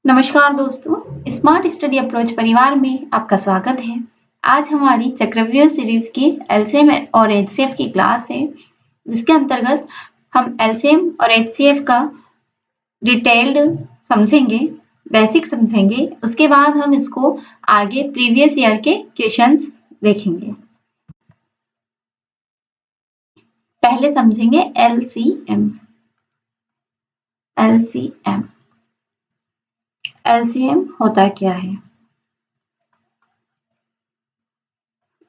नमस्कार दोस्तों, smart study approach परिवार में आपका स्वागत है। आज हमारी चक्रव्यूह सीरीज की एलसीएम और एचसीएफ की क्लास है, जिसके अंतर्गत हम एलसीएम और एचसीएफ का डिटेल्ड समझेंगे, बेसिक समझेंगे। उसके बाद हम इसको आगे प्रीवियस ईयर के क्वेश्चंस देखेंगे। पहले समझेंगे एलसीएम। एलसीएम होता क्या है?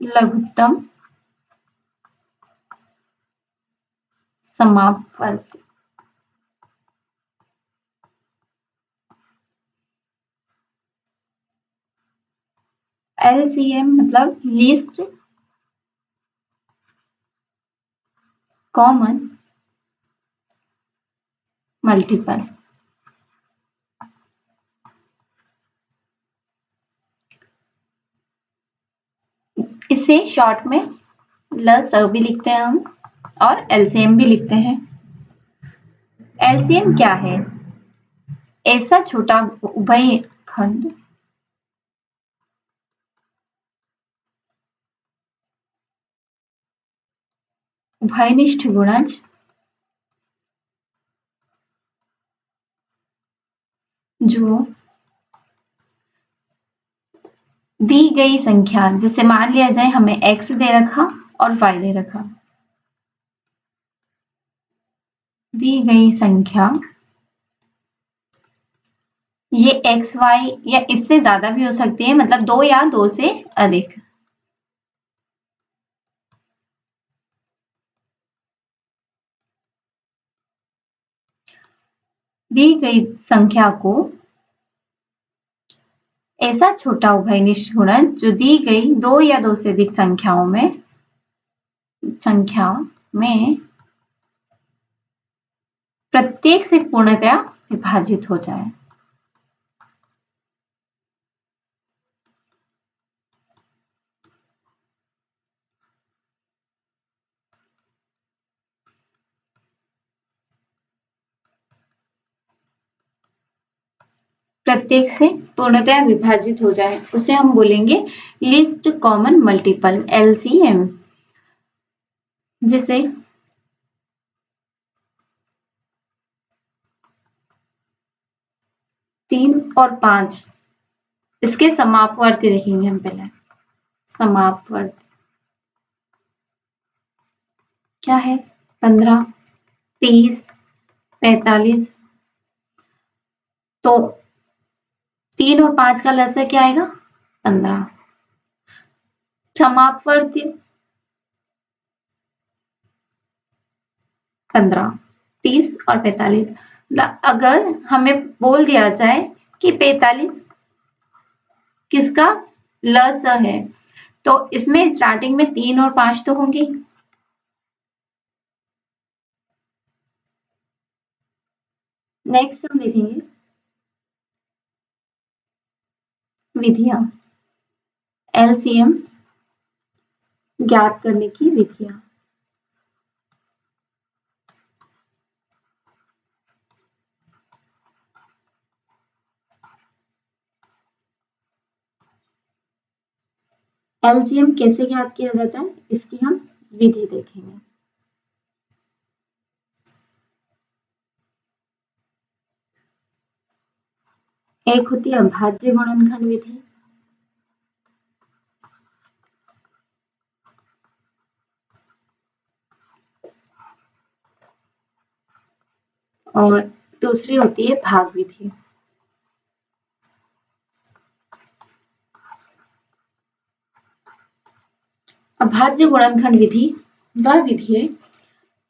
लघुत्तम समापवर्ती। एलसीएम मतलब लीस्ट कॉमन मल्टीपल। इसे शॉर्ट में लस भी लिखते हैं हम और एलसीएम भी लिखते हैं। एलसीएम क्या है? ऐसा छोटा उभय खंड उभयनिष्ठ गुणज जो दी गई संख्या, जैसे मान लिया जाए हमें x दे रखा और y दे रखा, दी गई संख्या ये x y या इससे ज्यादा भी हो सकती है, मतलब 2 या 2 से अधिक। दी गई संख्या को ऐसा छोटा उभयनिष्ठ गुणज जो दी गई 2 या 2 से अधिक संख्या में प्रत्येक से पूर्णतया विभाजित हो जाए। प्रत्येक से पूर्णतया विभाजित हो जाए उसे हम बोलेंगे लीस्ट कॉमन मल्टीपल, एलसीएम। जिसे तीन और 5 इसके समापवर्ती देखेंगे हम पहले। समापवर्ती क्या है? 15, 30, 45। तो 3 और 5 का लसाअ क्या आएगा? 15। समापवर्ती 15, 30 और 45। अगर हमें बोल दिया जाए कि 45 किसका लसाअ है, तो इसमें स्टार्टिंग में 3 और 5 तो होंगे। नेक्स्ट हम देखेंगे विधियां, एलसीएम ज्ञात करने की विधियां। एलसीएम कैसे ज्ञात किया जाता है, इसकी हम विधि देखेंगे। एक होती है अभाज्य गुणनखंड विधि, और दूसरी होती है भाग विधि। अभाज्य गुणनखंड विधि वह विधि है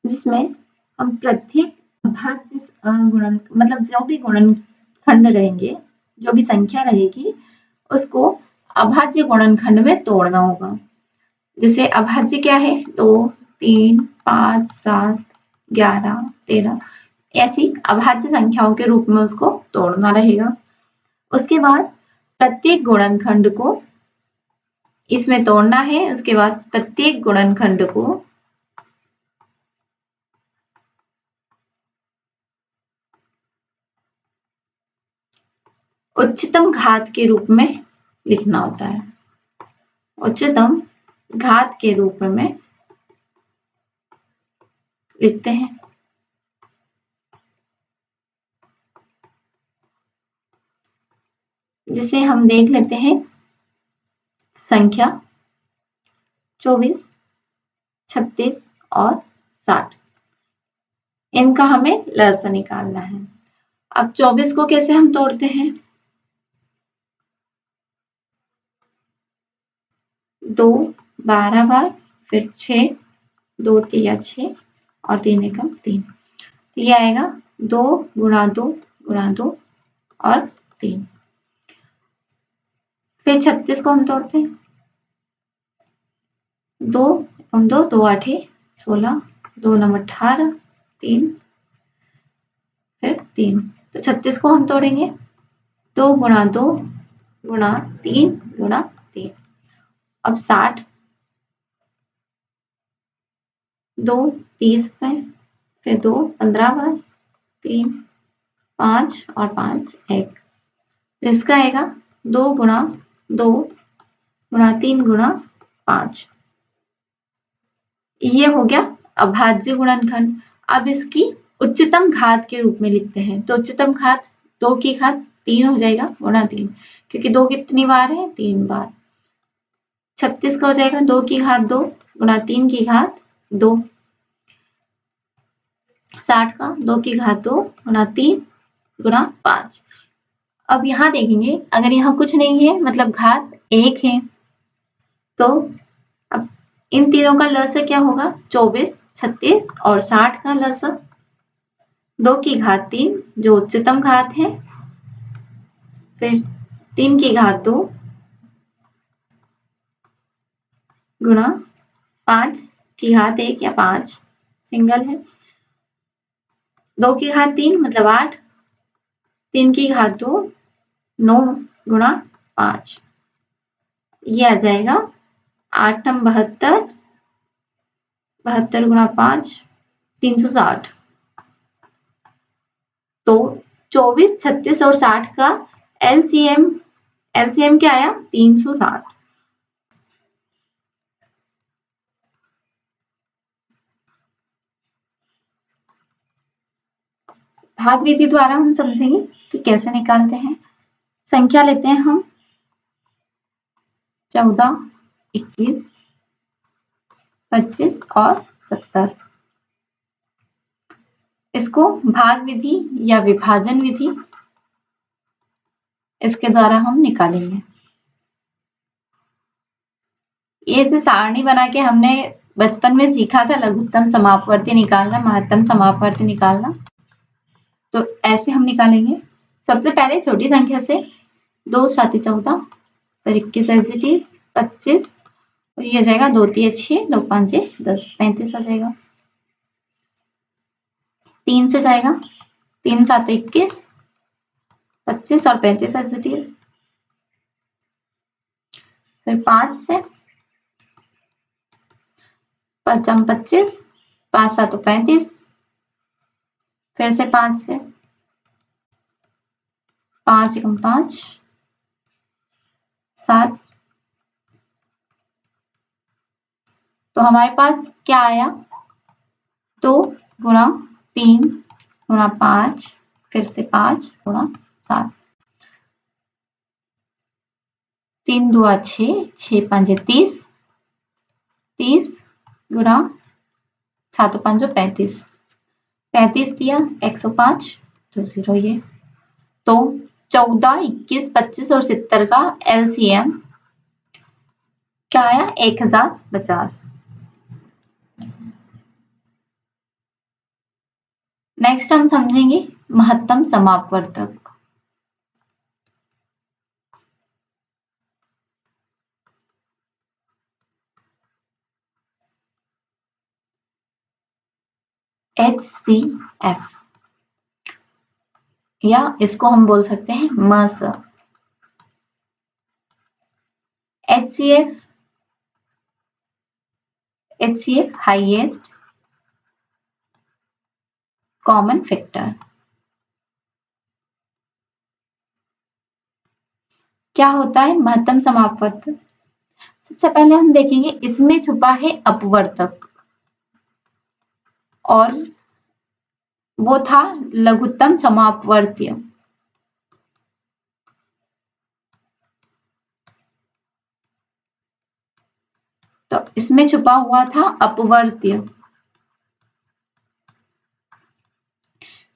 जिसमें हम प्रत्येक अभाज्य गुणन मतलब जो भी गुणनखंड रहेंगे, जो भी संख्या रहेगी, उसको अभाज्य गुणनखंड में तोड़ना होगा। जैसे अभाज्य क्या है? 2, 3, 5, 7, 11, 13, ऐसी अभाज्य संख्याओं के रूप में उसको तोड़ना रहेगा। उसके बाद प्रत्येक गुणनखंड को इसमें तोड़ना है। उसके बाद प्रत्येक गुणनखंड को उच्चतम घात के रूप में लिखना होता है। उच्चतम घात के रूप में लिखते हैं। जिसे हम देख लेते हैं संख्या 24, 36 और 60। इनका हमें लसा निकालना है। अब 24 को कैसे हम तोड़ते हैं? 2 12 बार, फिर 6, 2 तिया 6 और 3 एकम 3। तो ये आएगा 2 गुणा 2 गुणा 2 और 3। फिर 36 को हम तोड़ते हैं। 2 एकम 2, 2 8 16, 2 9 18, 3, फिर 3। तो 36 को हम तोड़ेंगे। 2 गुणा 2 गुणा 3 गुणा 3। अब 60, 2 30 में, फिर 2 15 बार, 3 5 और 5 1। तो इसका आएगा 2 गुणा 2 गुणा 3 गुणा 5। ये हो गया अभाज्य गुणनखंड। अब इसकी उच्चतम घात के रूप में लिखते हैं। तो उच्चतम घात 2 की घात 3 हो जाएगा गुणा 3, क्योंकि 2 कितनी बार है? 3 बार। 36 का हो जाएगा 2 की घात 2 गुणा 3 की घात 2। 60 का 2 की घात 2 गुणा 3 गुणा 5। अब यहाँ देखेंगे, अगर यहाँ कुछ नहीं है मतलब घात 1 है, तो अब इन तीनों का लसा क्या होगा? 24, 36 और 60 का लसा 2 की घात 3 जो उच्चतम घात है, फिर 3 की घात 2 गुणा 5 की घात 1 या 5 सिंगल है, 2 की घात 3 मतलब 8, 3 की घात 2 9 गुणा 5। ये आ जाएगा 8 नम 72, 72 गुणा 5 360। तो 24, 36 और 60 का एलसीएम क्या आया? 360। भाग विधि द्वारा हम समझेंगे कि कैसे निकालते हैं। संख्या लेते हैं हम 14, 21, 25 और 70। इसको भाग विधि या विभाजन विधि इसके द्वारा हम निकालेंगे। ये से सारणी बना के हमने बचपन में सीखा था, लघुत्तम समापवर्ती निकालना, महत्तम समापवर्ती निकालना। तो ऐसे हम निकालेंगे। सबसे पहले छोटी संख्या से 2 7 14, फिर 21 एज इट इज, 25 और ये आ जाएगा 2 3 6, 2 5 10, 35 आ जाएगा। 3 से जाएगा 3 7 21, 25 और 35 एज इट इज। फिर 5 से 5 25, 5 7 35, फिर से 5 से 5 5 7। तो हमारे पास क्या आया? 2 गुणा 3 गुणा 5, फिर से 5 गुणा 7। 3 2 6, 6 5 30, 30 गुणा 7 5 35, 35 दिया 105 तो 0 ये। तो 14, 21, 25 और 70 का एलसीएम क्या आया? 1050। नेक्स्ट हम समझेंगे महत्तम समापवर्तक। HCF या इसको हम बोल सकते हैं मस। HCF highest common factor. क्या होता है महत्तम समापवर्त? सबसे पहले हम देखेंगे इसमें छुपा है अपवर्तक और वो था लघुत्तम समापवर्त्य। तो इसमें छुपा हुआ था अपवर्त्य।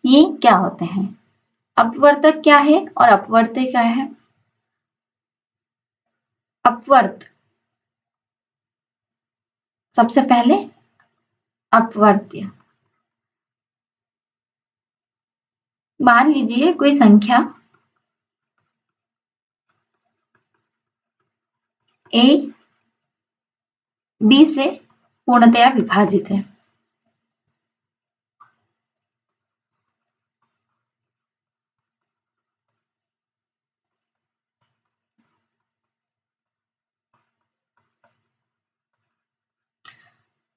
ये क्या होते हैं? अपवर्तक क्या है और अपवर्त्य क्या है? अपवर्त सबसे पहले अपवर्त्य। मान लीजिए कोई संख्या a b से पूर्णतया विभाजित है।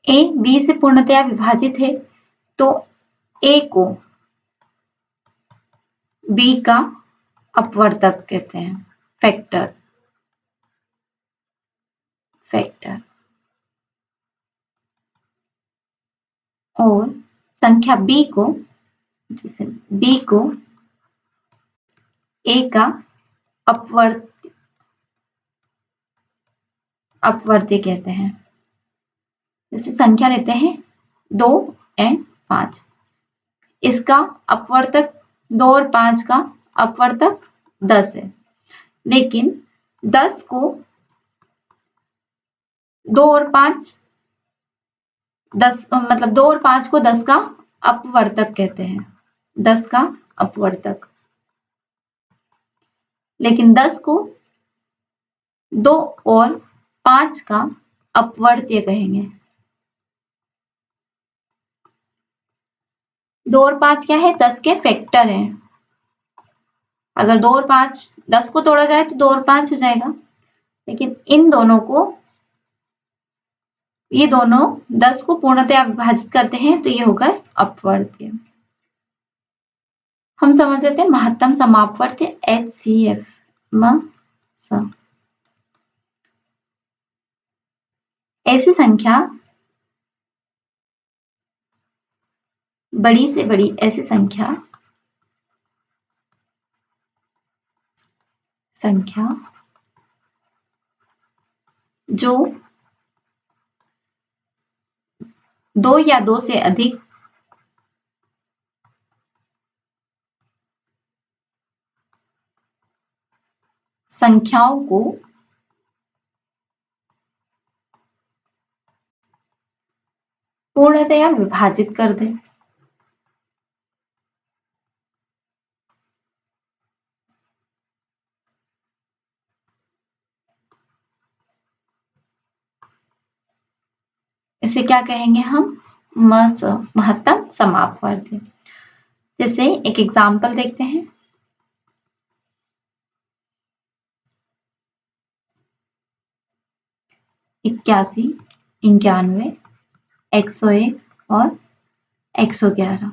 a b से पूर्णतया विभाजित है तो a को b का अपवर्तक कहते हैं, फैक्टर। और संख्या b को, जैसे b को a का अपवर्त्य कहते हैं। जैसे संख्या लेते हैं 2 एंड 5, इसका अपवर्तक 2 और 5 का अपवर्तक 10 है, लेकिन 10 को 2 और 5 10 मतलब 2 और 5 को 10 का अपवर्तक कहते हैं, 10 का अपवर्तक। लेकिन 10 को 2 और 5 का अपवर्त्य कहेंगे। 2 और 5 क्या है? 10 के फैक्टर हैं। अगर 2 और 5 10 को तोड़ा जाए तो 2 और 5 हो जाएगा, लेकिन इन दोनों को, ये दोनों 10 को पूर्णतया विभाजित करते हैं तो ये होगा अपवर्त्य। हम समझ लेते हैं महत्तम समापवर्त्य HCF। ऐसी संख्या, बड़ी से बड़ी ऐसी संख्या जो 2 या 2 से अधिक संख्याओं को पूर्णतया विभाजित कर दे। इसे क्या कहेंगे हम? महत्तम समापवर्त्य। जैसे एक एग्जाम्पल देखते हैं। 81, 91, 101 और 111,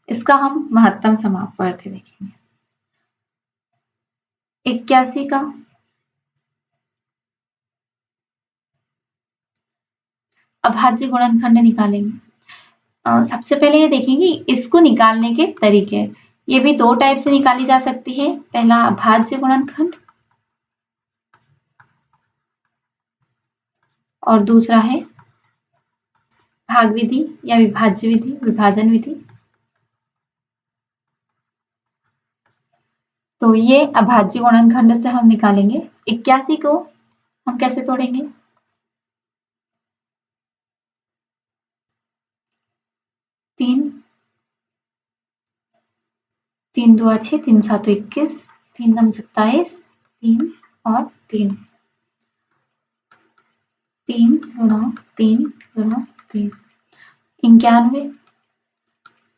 इसका हम महत्तम समापवर्त्य देखेंगे। 81 का अभाज्य गुणनखंड निकालेंगे। सबसे पहले ये देखेंगे इसको निकालने के तरीके। ये भी 2 टाइप से निकाली जा सकती है। पहला अभाज्य गुणनखंड और दूसरा है भाग विधि या विभाज्य विधि, विभाजन विधि। तो ये अभाज्य गुणनखंड से हम निकालेंगे। 81 को हम कैसे तोड़ेंगे? 3 3 2 6, 3 7 21, 3 9 27, 3 और 3, 3 गुणा 3 गुणा 3, 91,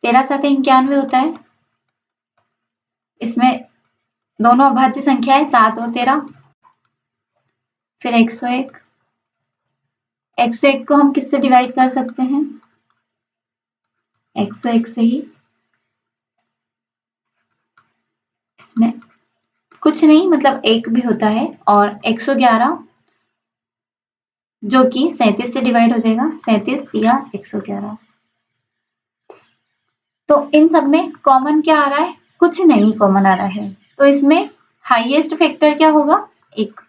13 7 91 होता है। इसमें दोनों अभाज्य संख्या है 7 और 13। फिर 101, 101 को हम किससे डिवाइड कर सकते हैं? 101 से ही। इसमें कुछ नहीं, मतलब 1 भी होता है, और 111 जो कि 37 से डिवाइड हो जाएगा, 37 या 111। तो इन सब में कॉमन क्या आ रहा है? कुछ नहीं कॉमन आ रहा है, तो इसमें हाईएस्ट फैक्टर क्या होगा? 1।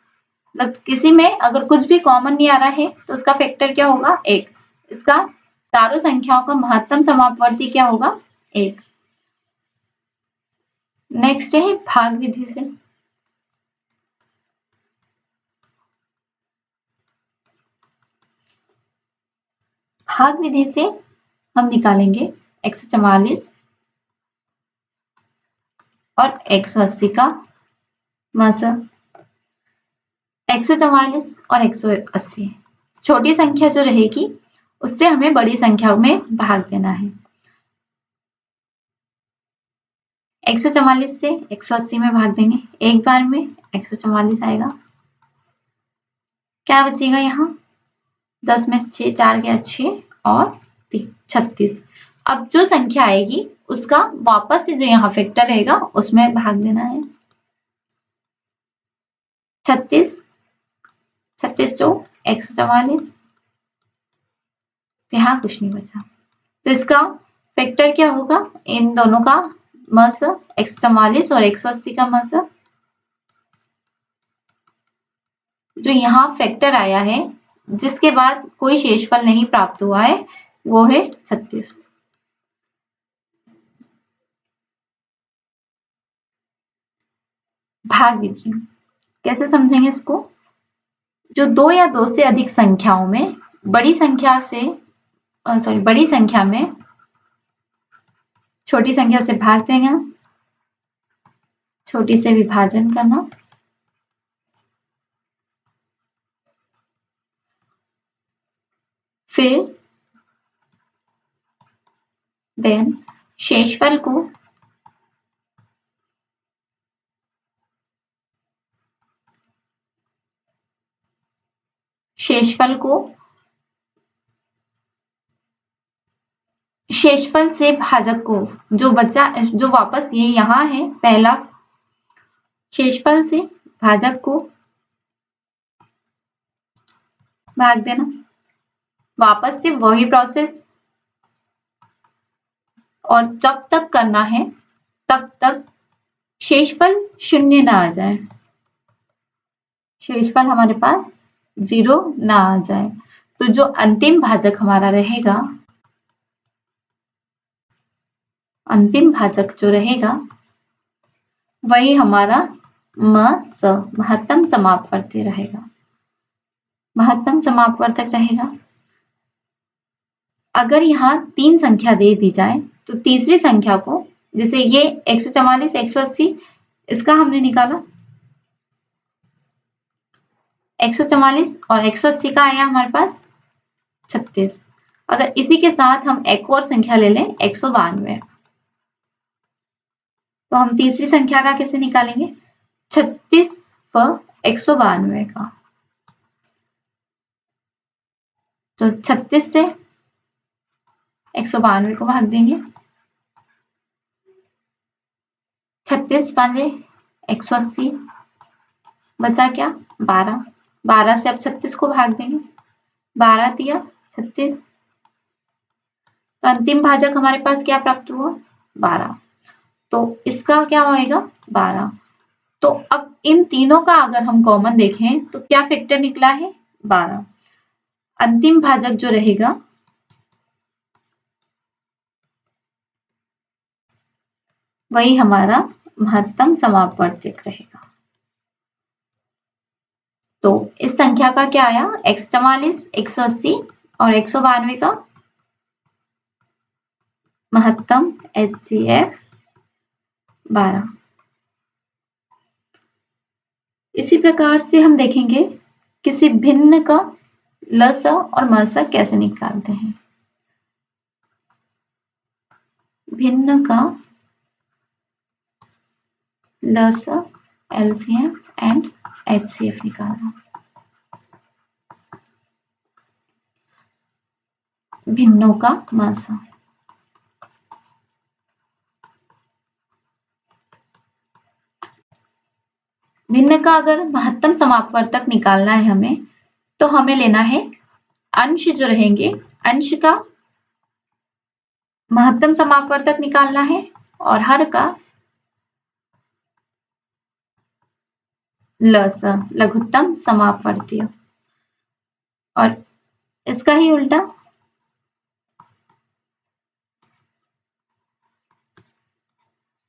मतलब किसी में अगर कुछ भी कॉमन नहीं आ रहा है तो उसका फैक्टर क्या होगा? 1। इसका चारों संख्याओं का महत्तम समापवर्ती क्या होगा? 1। नेक्स्ट है भाग विधि से। भाग विधि से हम निकालेंगे 144 और 180 का मासा। 144 और 180 छोटी संख्या जो रहेगी उससे हमें बड़ी संख्या में भाग देना है। 144 से 180 में भाग देंगे, एक बार में 144 आएगा। क्या बचेगा यहाँ? 10 में 6, 4 गया 6 और 3, 36। अब जो संख्या आएगी उसका वापस से जो यहाँ फैक्टर रहेगा उसमें भाग देना है। 36 जो 144, तो यहाँ कुछ नहीं बचा, तो इसका फैक्टर क्या होगा? इन दोनों का मस 144 और 180 का मस, जो यहाँ फैक्टर आया है जिसके बाद कोई शेषफल नहीं प्राप्त हुआ है वो है 36। भाग विधि कैसे समझेंगे इसको? जो 2 या 2 से अधिक संख्याओं में बड़ी संख्या में छोटी संख्या से भाग देना, छोटी से विभाजन करना, फिर देन शेषफल को शेषफल से भाजक को जो बचा, जो वापस ये यहाँ है पहला, शेषफल से भाजक को भाग देना, वापस से वही प्रोसेस, और जब तक करना है तब तक शेषफल 0 ना आ जाए, शेषफल हमारे पास 0 ना आ जाए, तो जो अंतिम भाजक हमारा रहेगा, अंतिम भाजक जो रहेगा वही हमारा महत्तम समापवर्ती रहेगा, महत्तम समापवर्तक रहेगा। अगर यहाँ 3 संख्या दे दी जाए तो तीसरी संख्या को, जैसे ये 144, 180 इसका हमने निकाला, 144 और 180 का आया हमारे पास 36। अगर इसी के साथ हम एक और संख्या ले लें 192, तो हम तीसरी संख्या का कैसे निकालेंगे? 36 व 192 का, तो 36 से 192 को भाग देंगे, 36 पांजे 180, बचा क्या? 12, 12 से अब 36 को भाग देंगे, 12 दिया 36, तो अंतिम भाजक हमारे पास क्या प्राप्त हुआ? 12, तो इसका क्या होएगा? 12। तो अब इन तीनों का अगर हम कॉमन देखें तो क्या फैक्टर निकला है? 12। अंतिम भाजक जो रहेगा वही हमारा महत्तम समापवर्तक रहेगा। तो इस संख्या का क्या आया? 144, 180 और 192 का महत्तम HCF 12। इसी प्रकार से हम देखेंगे किसी भिन्न का लसा और मसा कैसे निकालते हैं। भिन्न का लसा, LCM एंड HCF निकालना। भिन्नों का मसा, भिन्न का अगर महत्तम समापवर्तक निकालना है हमें, तो हमें लेना है अंश जो रहेंगे, अंश का महत्तम समापवर्तक निकालना है और हर का लस लघुत्तम समापवर्तीय, और इसका ही उल्टा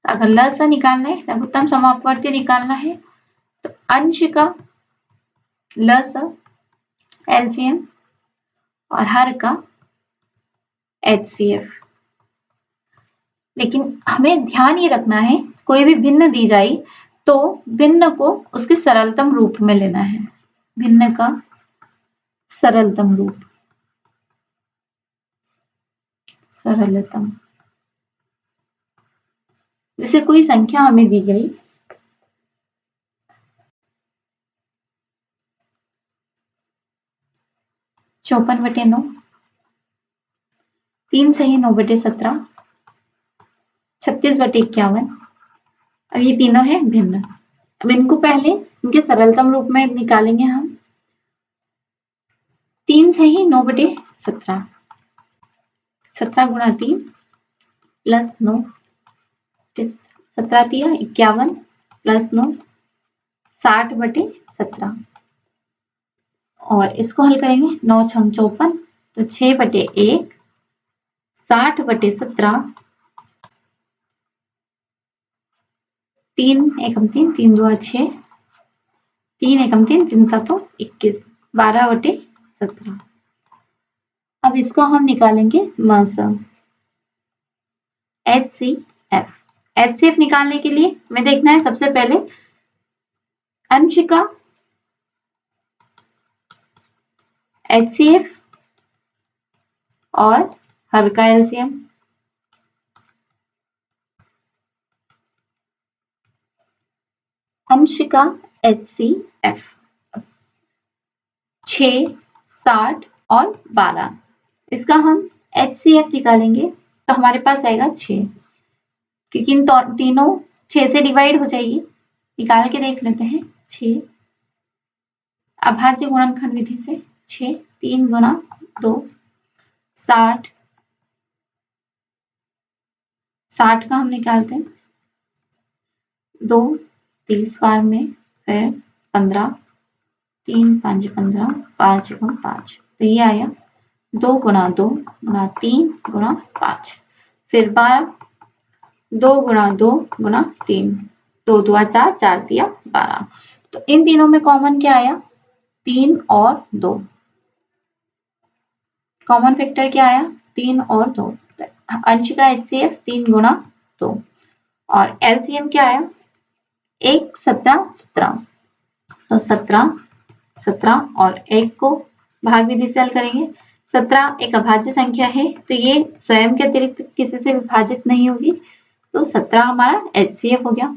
अगर लस निकालना है, लघुत्तम समापवर्तीय निकालना है, तो अंश का लस एलसीएम और हर का एचसीएफ। लेकिन हमें ध्यान ये रखना है, कोई भी भिन्न दी जाए तो भिन्न को उसके सरलतम रूप में लेना है, भिन्न का सरलतम रूप, सरलतम। जैसे कोई संख्या हमें दी गई, चौपन बटे 9, 3 सही 9 बटे 17, 36 बटे 51। अब ये तीनों है भिन्न। अब इनको पहले इनके सरलतम रूप में निकालेंगे हम। 3 सही 9 बटे 17, 17 गुणा 3 प्लस 9, 17 तिया 51 प्लस 9, 60 बटे 17। और इसको हल करेंगे, 9 छंग 54, तो 6 बटे 1, 60 बटे 17, 3 एकम 3, 3 दुआ 6, 3 एकम 3, 3 सातों 21, 12 बटे 17। अब इसको हम निकालेंगे मास HCF। HCF निकालने के लिए हमें देखना है सबसे पहले अंश का HCF और हर का LCM। अंश का HCF 6, 60 और 12। इसका हम HCF निकालेंगे तो हमारे पास आएगा 6, क्योंकि इन तीनों 6 से डिवाइड हो जाएगी। निकाल के देख लेते हैं। 6 अभाज्य गुणनखंड विधि से 6, 3 गुणा 2, 60, 60 का हम निकालते हैं 2 30 बार में, फिर 15, 3 5 15, 5 गुणा 5, तो ये आया 2 गुणा 2 गुणा 3 गुणा 5, फिर 12, 2 गुणा 2 गुणा 3, 2 दुआ 4, 4 तिया 12। तो इन तीनों में कॉमन क्या आया? 3 और 2। कॉमन फैक्टर क्या आया? 3 और 2। अंश का HCF 3 गुणा 2 और LCM क्या आया? 1 17 17, तो 17 17 और 1 को भाग विधि से हल करेंगे। 17 एक अभाज्य संख्या है, तो ये स्वयं के अतिरिक्त किसी से विभाजित नहीं होगी, तो 17 हमारा HCF हो गया।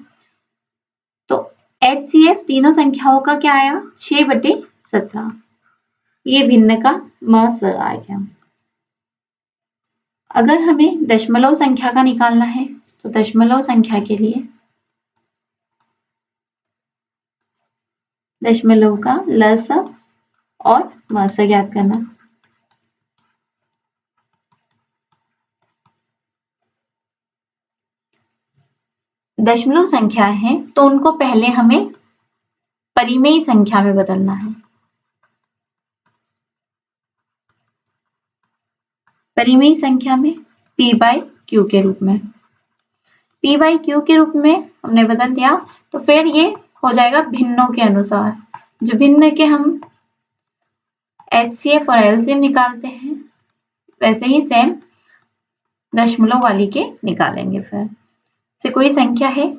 तो HCF तीनों संख्याओं का क्या आया? 6 बटे 17। ये भिन्न का मस आ गया। अगर हमें दशमलव संख्या का निकालना है, तो दशमलव संख्या के लिए दशमलव का लस और मस ज्ञात करना। दशमलव संख्या है तो उनको पहले हमें परिमेय संख्या में बदलना है। परिमेय संख्या में p/q के रूप में, p/q के रूप में हमने बदल दिया, तो फिर ये हो जाएगा भिन्नों के अनुसार। जो भिन्न के हम HCF और LCM निकालते हैं, वैसे ही सेम दशमलव वाली के निकालेंगे। फिर से कोई संख्या है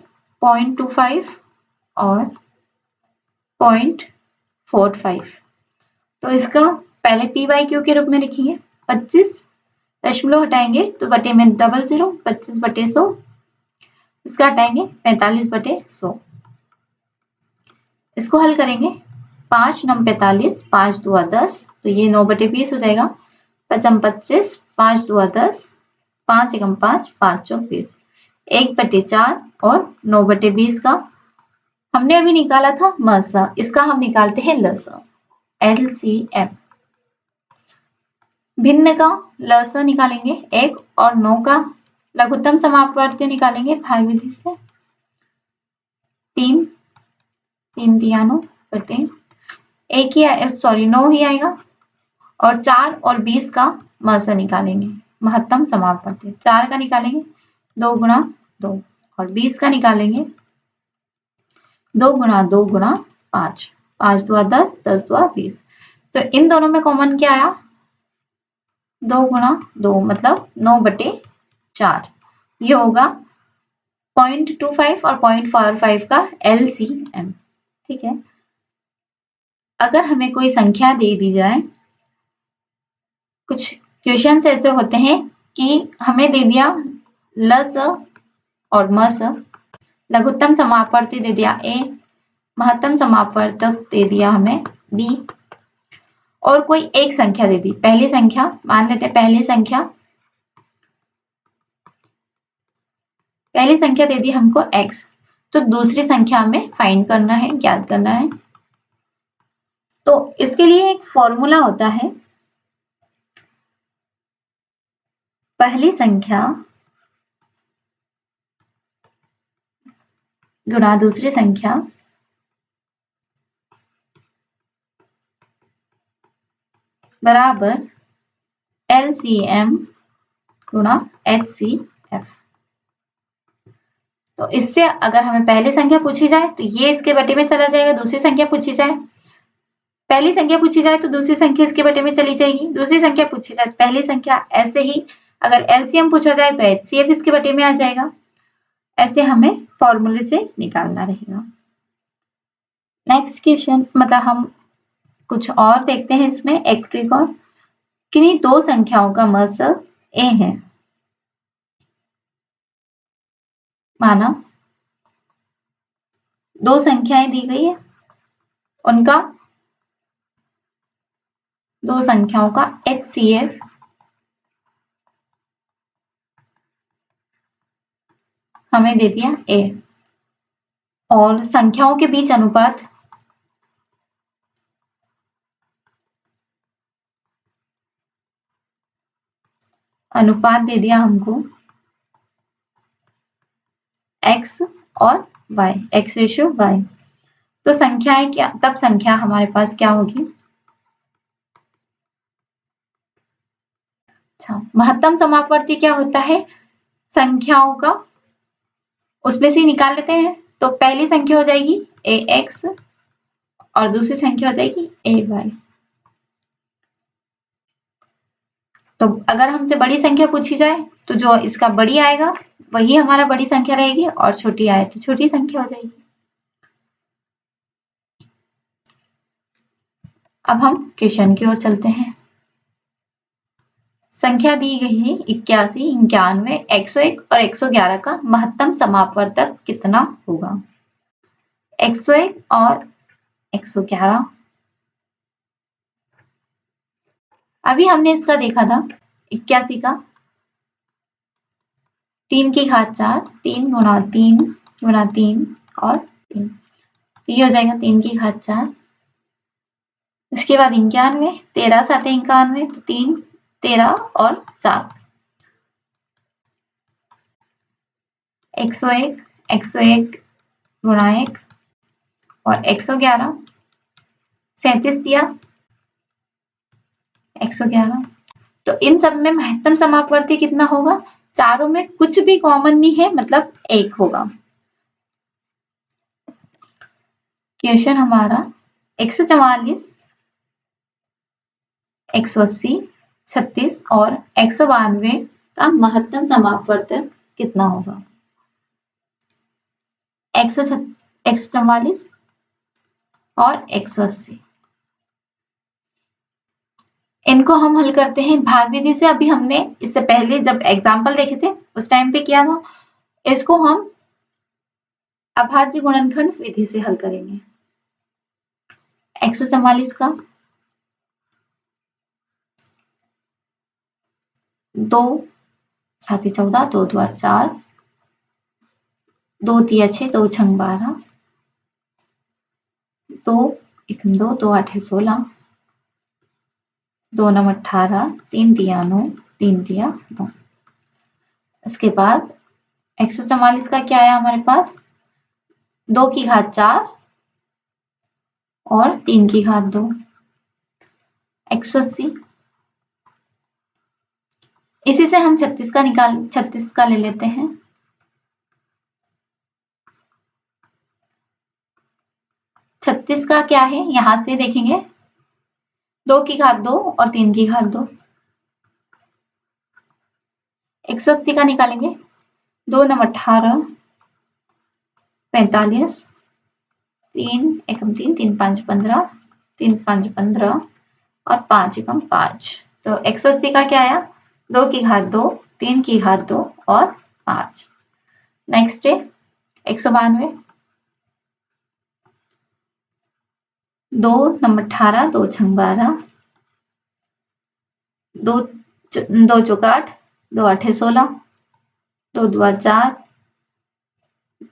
0.25 और 0.45, तो इसका पहले p/q के रूप में लिखेंगे। 25 दशमलव हटाएंगे तो बटे में 00, 25 बटे 100, इसका हटाएंगे 45 बटे 100। इसको हल करेंगे, 5 9 45, 5 दुआ 10, तो ये 9 बटे 20 हो जाएगा। 5 25, 5 दुआ 10, 5 एकम 5, 5 चौक 20, 1 बटे 4 और 9 बटे 20 का हमने अभी निकाला था मस, इसका हम निकालते हैं लस, LCM। भिन्न का लस निकालेंगे 1 और 9 का लघुत्तम समापवर्ती निकालेंगे भाग विधि से 3 3 दिया 9 करते हैं 1 ही सॉरी 9 ही आएगा और 4 और 20 का मस निकालेंगे महत्तम समापवर्ती 4 का निकालेंगे 2 गुणा 2 और 20 का निकालेंगे 2 गुणा 2 गुणा 5, 5 दुआ 10, 10 दुआ 20। तो इन दोनों में कॉमन क्या आया 2 गुणा 2 मतलब 9/4, ये होगा 0.25 और 0.45 का LCM। ठीक है, अगर हमें कोई संख्या दे दी जाए, कुछ क्वेश्चंस ऐसे होते हैं कि हमें दे दिया लस और मस, लघुत्तम समापवर्ती दे दिया A, महत्तम समापवर्तक दे दिया हमें B, और कोई एक संख्या दे दी, पहली संख्या मान लेते हैं, पहली संख्या दे दी हमको x, तो दूसरी संख्या हमें फाइंड करना है, ज्ञात करना है। तो इसके लिए एक फॉर्मूला होता है, पहली संख्या गुणा दूसरी संख्या बराबर LCM गुणा HCF। तो इससे अगर हमें पहली संख्या पूछी जाए तो ये इसके बटे में चला जाएगा, दूसरी संख्या पूछी जाए, पहली संख्या पूछी जाए तो दूसरी संख्या इसके बटे में चली जाएगी, दूसरी संख्या पूछी जाए पहली संख्या, ऐसे ही अगर LCM पूछा जाए तो HCF इसके बटे में आ जाएगा। ऐसे हमें फॉर्मूले से निकालना रहेगा। नेक्स्ट क्वेश्चन, मतलब हम कुछ और देखते हैं इसमें, एक ट्रिक और, किन्हीं दो संख्याओं का मस A है, माना दो संख्याएं दी गई है, उनका दो संख्याओं का HCF हमें दे दिया A, और संख्याओं के बीच अनुपात दे दिया हमको x और y, x/y। तो संख्याएं क्या, तब संख्या हमारे पास क्या होगी, अच्छा, महत्तम समापवर्ती क्या होता है, संख्याओं का, उसमें से निकाल लेते हैं। तो पहली संख्या हो जाएगी ax और दूसरी संख्या हो जाएगी ay। तो अगर हमसे बड़ी संख्या पूछी जाए तो जो इसका बड़ी आएगा वही हमारा बड़ी संख्या रहेगी, और छोटी आए तो छोटी संख्या हो जाएगी। अब हम क्वेश्चन की ओर चलते हैं। संख्या दी गई है 81, 91, 101 और 111 का महत्तम समापवर्तक कितना होगा। 101 और 111, अभी हमने इसका देखा था 81 का 3 की घात 4, 3 गुणा 3 गुणा 3 और 3, तो ये हो जाएगा 3 की घात 4। उसके बाद 91, 13 7 91, तो 3 13 और 7, 101 101 गुणा 1 और 111, 37 दिया 111। तो इन सब में महत्तम समापवर्ती कितना होगा, चारों में कुछ भी कॉमन नहीं है, मतलब 1 होगा। क्वेश्चन हमारा 144, 180, 36 और 192 का महत्तम समापवर्तक कितना होगा। 144 और 180, इनको हम हल करते हैं भाग विधि से। अभी हमने इससे पहले जब एग्जाम्पल देखे थे उस टाइम पे किया था, इसको हम अभाज्य गुणनखंड विधि से हल करेंगे। 144 का 2 7 14, 2 2 4, 2 3 6, 2 6 12, 2 एकम 2, 2 8 16, 2 9 18, 3 दिया 9, 3 दिया 2। इसके बाद 144 का क्या है हमारे पास, 2 की घात 4 और 3 की घात 2। 180, इसी से हम 36 का ले लेते हैं। 36 का क्या है, यहां से देखेंगे 2 की घात 2 और 3 की घात 2। 180 का निकालेंगे, 2 9 18, 45, 3 एकम 3, 3 5 15, 3 5 15 और 5 एकम 5। तो 180 का क्या आया, 2 की घात 2, 3 की घात 2 और 5। नेक्स्ट है 192, 2 9 18, 2 6 12, 2 चौक 8, 2 8 16, 2 2 4,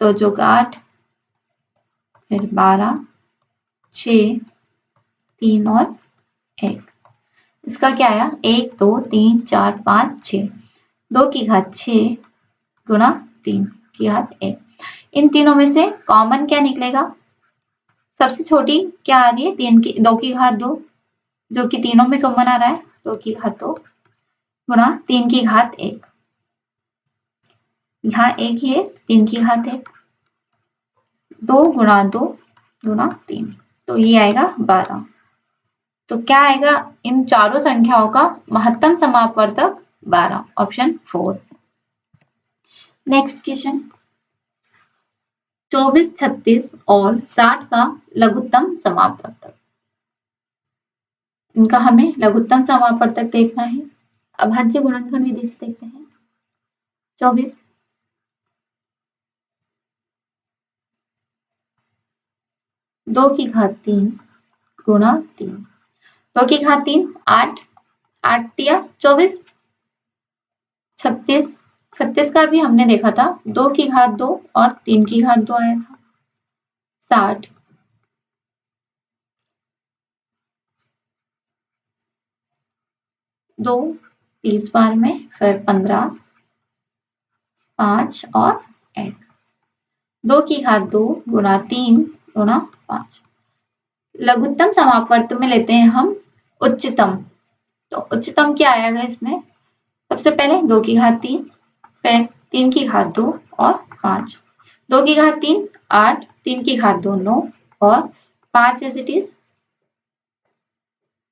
2 चौक 8, फिर 12, 6, 3 और 1। इसका क्या आया, 1 2 3 4 5 6, 2 की घात 6 गुणा 3 की घात 1। इन तीनों में से कॉमन क्या निकलेगा, सबसे छोटी क्या आ रही है, 2 की घात 2, जो कि तीनों में कॉमन आ रहा है, 2 की घात 2 गुणा 3 की घात 1। यहाँ 1 ही है, 3 की घात 1, 2 गुणा 2 गुणा 3, तो ये आएगा 12। तो क्या आएगा, इन चारों संख्याओं का महत्तम समापवर्तक 12, ऑप्शन 4। नेक्स्ट क्वेश्चन, 24, 36 और 60 का लघुत्तम समापवर्तक। इनका हमें लघुत्तम समापवर्तक देखना है। अभाज्य गुणनखंड विधि से देखते हैं। 24, 2 की घात 3 गुणा 3, 2 की घात 3 8, 8 दिया 24। 36, 36 का भी हमने देखा था, 2 की घात 2 और 3 की घात 2 आया था। 60, 2 30 बार में, फिर 15, 5 और 1, 2 की घात 2 गुणा 3 गुणा 5। लघुत्तम समापवर्त में लेते हैं हम उच्चतम। तो उच्चतम क्या आएगा इसमें, सबसे पहले 2 की घात 3, फिर 3 की घात 2 और 5। 2 की घात 3 8, 3 की घात 2 9 और 5 एज इट इज,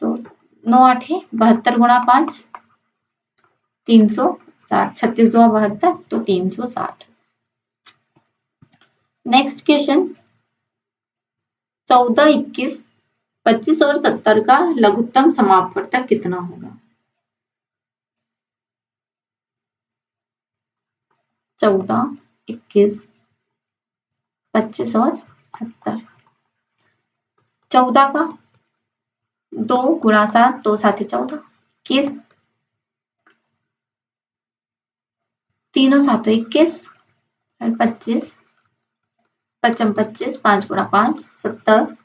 तो 9 8 है 72 गुणा 5, 360, 36 2 72, तो 360। नेक्स्ट क्वेश्चन, 14, 21, 25 और 70 का लघुत्तम समापवर्तक कितना होगा। 14, 21, 25 और 70। 14 का 2 गुणा 7, 2 7 14, 21, तीनों 7 21, और 25, 55 25, 5 गुणा 5 70,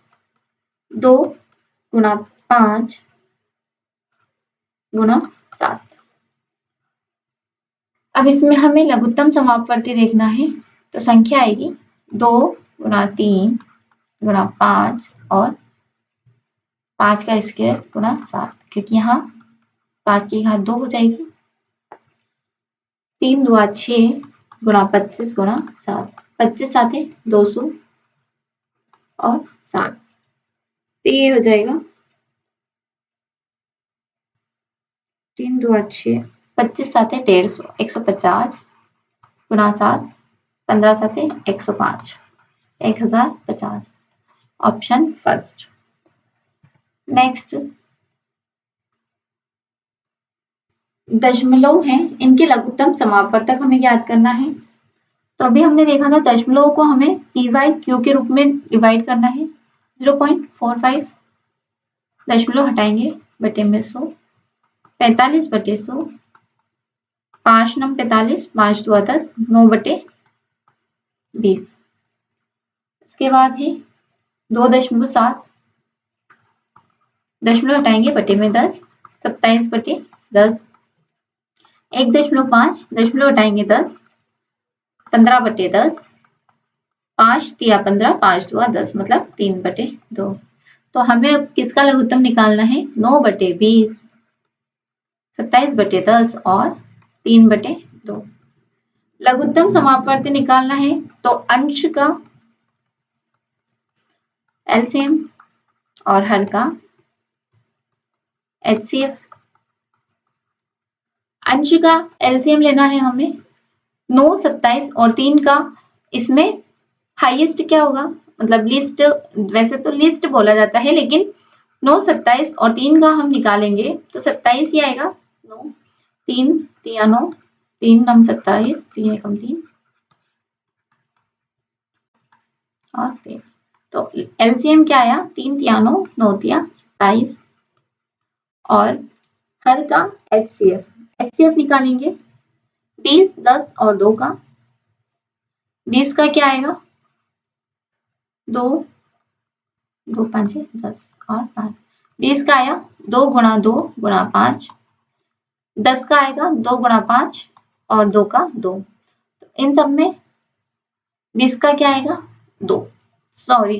2 गुणा 5 गुणा 7। अब इसमें हमें लघुत्तम समापवर्ती देखना है, तो संख्या आएगी 2 गुणा 3 गुणा 5 और 5 का स्क्वायर गुणा 7, क्योंकि यहाँ 5 की घात 2 हो जाएगी। 3 2 6 गुणा 25 गुणा 7, 25 7 है 200 और 7, तो ये हो जाएगा 3 2 6, 25 7 है 150, 150 गुणा 7, 15 7 है 105, 1050, ऑप्शन फर्स्ट। नेक्स्ट, दशमलव हैं, इनके लघुत्तम समापवर्तक हमें ज्ञात करना है। तो अभी हमने देखा था दशमलव को हमें p बाई q के रूप में डिवाइड करना है। 0.45 दशमलव हटाएंगे बटे में 100, 45 बटे 100, 5 9 45, 5 2 10, 9 बटे 20। इसके बाद है 2.7, दशमलव हटाएंगे बटे में 10, 27/10, 1.5, दशमलव हटाएंगे 10, 15/10, 5 तिया 15, 5 दुआ 10, मतलब 3/2। तो हमें अब किसका लघुत्तम निकालना है? 9/20, 27/10 और 3/2। लघुत्तम समापवर्ती निकालना है तो अंश का एलसीएम और हर का एचसीएफ। अंश का एलसीएम लेना है हमें, 9, 27 और 3 का, इसमें हाईएस्ट क्या होगा, मतलब लीस्ट, वैसे तो लीस्ट बोला जाता है, लेकिन 9, 27 और 3 का हम निकालेंगे तो 27 ही आएगा। 9, 3 तिया 9, 3 नम 27, 3 एकम 3 और 3। तो एलसीएम क्या आया? 3 तिया 9, 9 तिया 27 और हर का एचसीएफ। एचसीएफ निकालेंगे 20, 10 और 2 का। 20 का क्या आएगा? 2, 2 5 10 और 5। 20 का आया 2 गुणा 2 गुणा 5। 10 का आएगा 2 गुणा 5 और 2 का 2। तो इन सब में 20 का क्या आएगा? 2। सॉरी,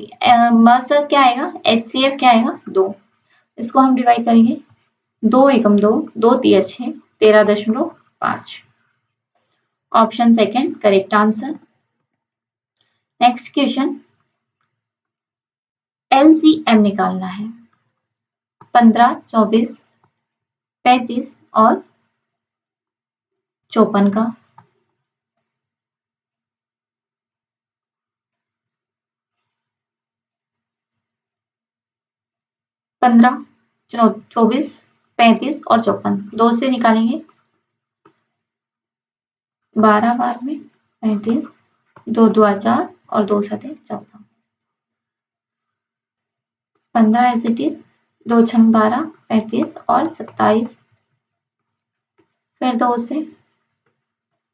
मसर क्या आएगा? एचसीएफ क्या आएगा? 2। इसको हम डिवाइड करेंगे, 2 एकम 2, 2 तिया 6, 13.5। Option second correct answer. Next question, LCM निकालना है 15, 24, 35 और 54 का। 15, 24, 35 और 54, 2 से निकालेंगे। 12 बार में 35, 2 दुआ 4 और 2 7 14। 15 एज इट इज, 2 छंग 12, 35 और 27। फिर 2 से,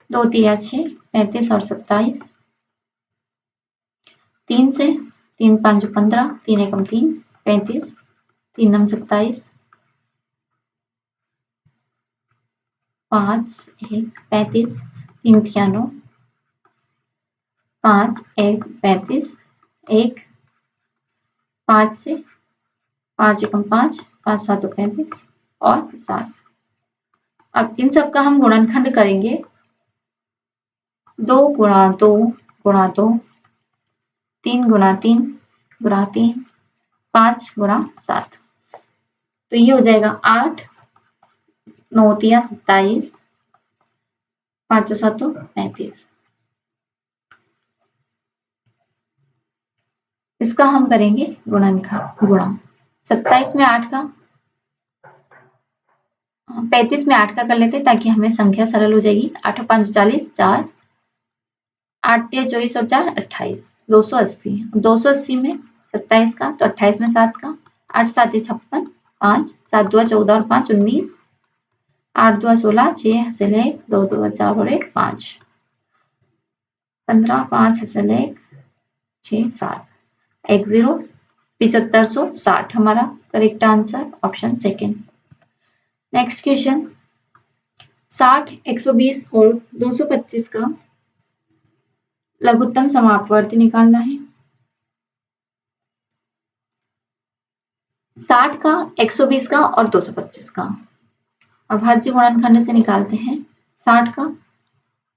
2 तिया 6, 35 और 27। 3 से, 3 5 15, 3 एकम 3, 35, 3 नम 27, 5 1 35, 3 तिया 9, 5 1 35, 1 5 से, 5 एकम 5, 5 7 35 और 7। अब इन सब का हम गुणनखंड करेंगे, 2 गुणा 2 गुणा 2, 3 गुणा 3 गुणा 3, 5 गुणा 7। तो ये हो जाएगा 8, 9 तिया 27, 5 7 35। इसका हम करेंगे गुणनखंड, गुणा 27 में 8 का, 35 में 8 का कर लेते ताकि हमें संख्या सरल हो जाएगी। 8 5 40, 4, 8 तिया 24 और 4 28, 280। 280 में 27 का, तो 28 में 7 का, 8 7 56, 5 7 2 14 और 5 19, 8 2 16, 6 हसल 1, 2 2 4 और 1 5, 15 5 हसल 1 6 7, 1 0, 7560 हमारा correct answer, option second. Next question, 60, 120 और 225 का लघुत्तम समापवर्ती निकालना है। 60 का, 120 का और 225 का अभाज्य गुणनखंड से निकालते हैं। 60 का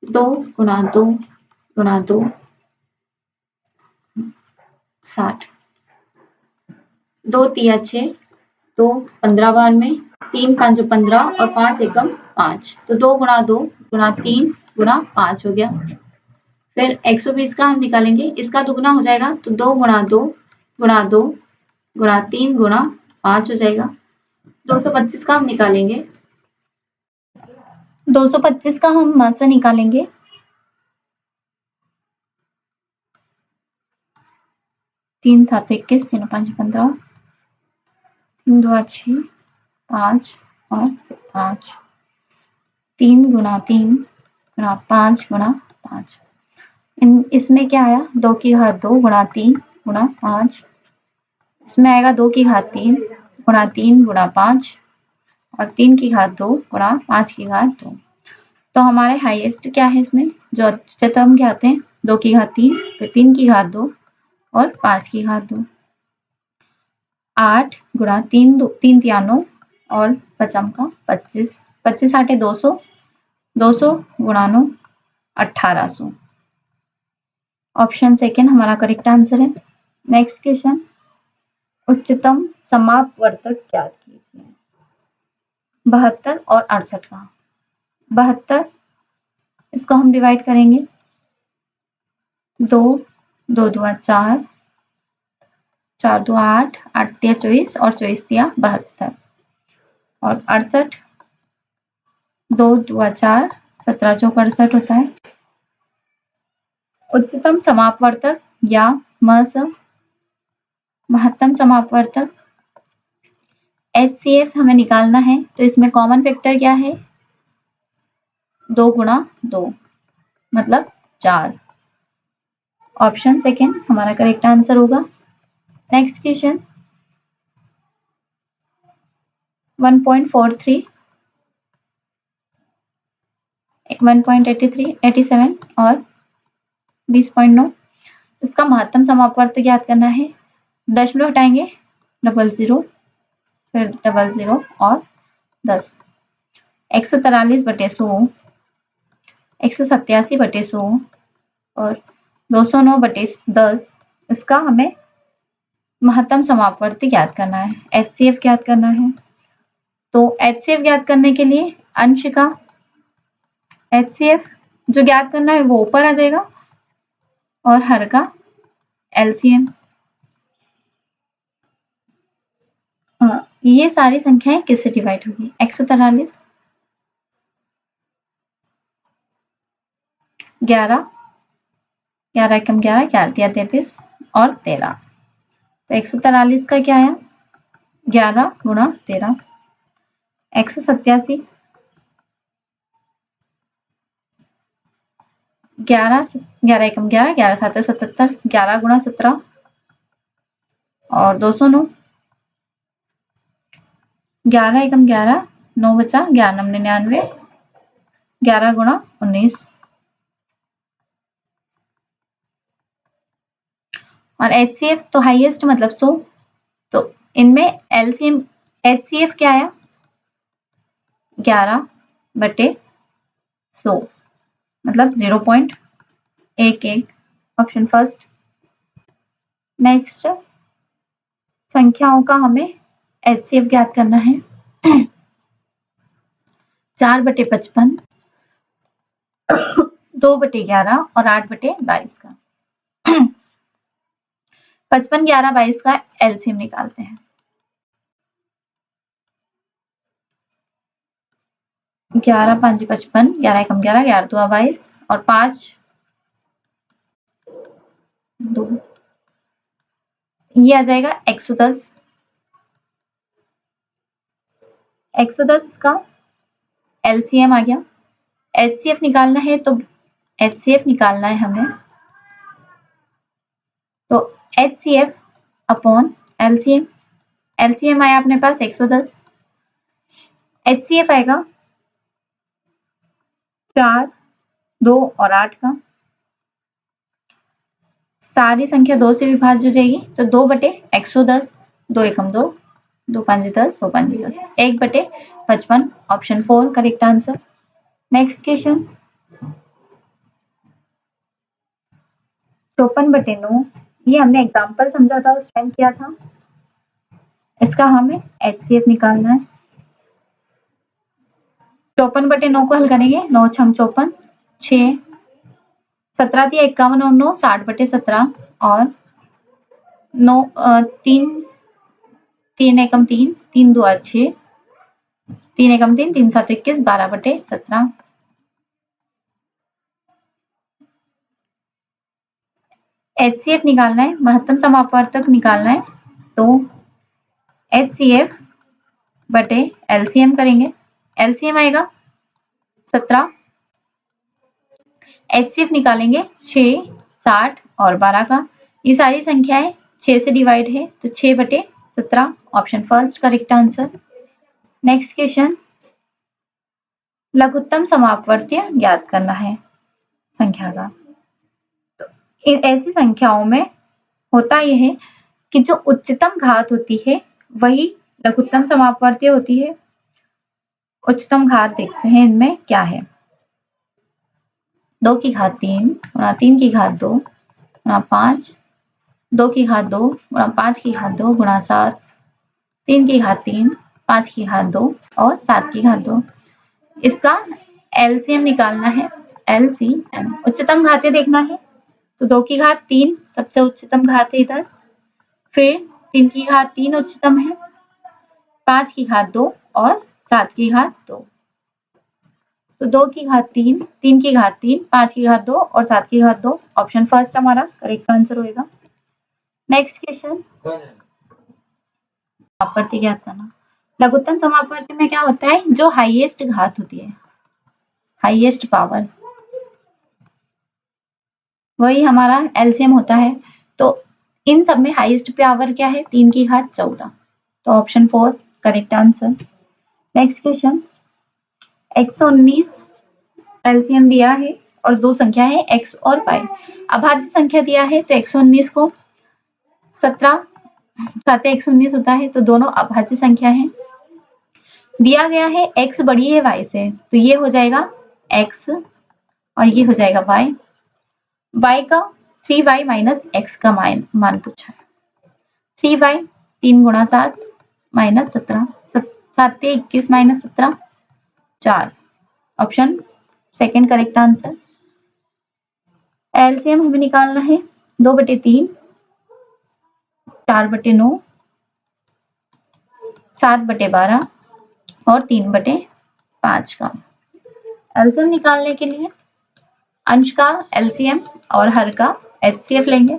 2 गुणा 2 गुणा 2, 60, 2 तिया 6, 2 15 बार में, 3 5 15 और 5 एकम 5, तो 2 गुणा 2 गुणा 3 गुणा 5 हो गया। फिर 120 का हम निकालेंगे, इसका दुगुना हो जाएगा, तो 2 गुणा 2 गुणा 2 गुणा 3 गुणा 5 हो जाएगा। 225 का हम निकालेंगे, 225 का हम मासा निकालेंगे, 3 7 21, 3 5 15, 3 2 6 5 और 5, 3 गुणा 3 गुणा 5 गुणा 5। इसमें क्या आया, 2 की घात 2 गुणा 3 गुणा 5, इसमें आएगा 2 की घात 3 गुणा 3 गुणा 5 और 3 की घात 2 गुणा 5 की घात 2। तो हमारे हाईएस्ट क्या है इसमें, जो उच्चतम क्या आते हैं, 2 की घात 3 फिर 3 की घात 2 और 5 की घात 2। 8 गुणा 3 3 तिया 9 और पचम का 25 25 आठे 200 200 गुणा 9 1800। ऑप्शन सेकेंड हमारा करेक्ट आंसर है। नेक्स्ट क्वेश्चन, उच्चतम समापवर्तक ज्ञात कीजिए। 72 और 68 का। 72 इसको हम डिवाइड करेंगे 2 2 2 4 4 2 8 8 3 24 और 24 3 72 और 68 2 2 4 17 चौक 68 होता है। उच्चतम समापवर्तक या महत्तम समापवर्तक HCF हमें निकालना है, तो इसमें कॉमन फैक्टर क्या है, 2 गुणा 2 मतलब 4। ऑप्शन सेकेंड हमारा करेक्ट आंसर होगा। नेक्स्ट क्वेश्चन 1.43 1.83 87 और 20.9। इसका महत्तम समापवर्तक ज्ञात करना है। दशमलव हटाएंगे 00 फिर 00 और 10। 143/100 187/100 और 209/10। इसका हमें महत्तम समापवर्ती ज्ञात करना है, HCF ज्ञात करना है। तो HCF ज्ञात करने के लिए अंश का HCF जो ज्ञात करना है वो ऊपर आ जाएगा और हर का LCM। ये सारी संख्याएं किससे डिवाइड होगी, 143 11 11 एकम 11 11 तिया 33 और 13। तो 143 का क्या है 11 गुणा 13। 187 11 11 एकम 11 11 7 77 11 गुणा 17 और 209। 11 एकम 11 9 बचा 11 99 11 गुणा 19 और HCF तो हाईएस्ट मतलब 100। तो इनमें LCM HCF क्या आया 11/100 मतलब 0.11। Option first. नेक्स्ट संख्याओं का हमें HCF ज्ञात करना है। 4/55 2/11 और 8/22 का। 55 11 22 का LCM निकालते हैं। 11 5 55 11 एकम 11 11 2 22 और 5 2 ये आ जाएगा 110। 110 का LCM आ गया। HCF निकालना है तो HCF निकालना है हमें, तो HCF अपॉन LCM। LCM आया अपने पास 110, HCF आएगा 4 2 और 8 का। सारी संख्या 2 से विभाज्य हो जाएगी तो 2/110 2 एकम 2 2 5 10 2 5 10 1/55। Option 4 correct answer. Next question 54/9। ये हमने एग्जाम्पल समझा था उस टाइम किया था। इसका हमें HCF निकालना है। 54/9 को हल करेंगे 9 छम 54 6 17 3 51 और 9 60/17 और 9 3 3 एकम 3 3 2 6 3 एकम 3 3 7 21 12/17। HCF निकालना है, महत्तम समापवर्तक निकालना है, तो HCF बटे LCM करेंगे। LCM आएगा 17, HCF निकालेंगे 6 60 और 12 का। ये सारी संख्याएं 6 से डिवाइड है तो 6/17 option first correct answer. Next question, लघुत्तम समापवर्तीय ज्ञात करना है संख्या का। तो ऐसी संख्याओं में होता यह है कि जो उच्चतम घात होती है वही लघुत्तम समापवर्तीय होती है। उच्चतम घात देखते हैं इनमें क्या है। 2 की घात 3 गुणा 3 की घात 2 गुणा 5, 2 की घात 2 गुणा 5 की घात 2 गुणा 7, 3 की घात 3, 5 की घात 2 और 7 की घात 2। इसका एलसीएम निकालना है। एलसीएम उच्चतम घातें देखना है तो 2 की घात 3 सबसे उच्चतम घात है इधर, फिर 3 की घात 3 उच्चतम है, 5 की घात 2 और 7 की घात 2। तो 2 की घात 3, 3 की घात 3, 5 की घात 2 और 7 की घात 2 ऑप्शन फर्स्ट हमारा करेक्ट आंसर होएगा। नेक्स्ट क्वेश्चन, समापवर्ती ज्ञात करना। लघुत्तम समापवर्ती में क्या होता है, जो हाईएस्ट घात होती है, हाईएस्ट पावर, वही हमारा एलसीएम होता है। तो इन सब में हाईएस्ट पावर क्या है, 3 की घात 14, तो option 4 correct answer. Next question, 119 LCM दिया है और दो संख्या है x और y। अभाज्य संख्या दिया है तो 119 को 17 साथ 119 होता है, तो दोनों अभाज्य संख्या है। दिया गया है x बड़ी है y से, तो ये हो जाएगा x और ये हो जाएगा y। y का 3y माइनस x का मान पूछा है। 3y 3 गुणा 7 माइनस 17, 7 से 21 minus 17 4, option second correct answer. LCM हमें निकालना है 2/3, 4/9, 7/12 और 3/5 का। एलसीएम निकालने के लिए अंश का एलसीएम और हर का एचसीएफ लेंगे।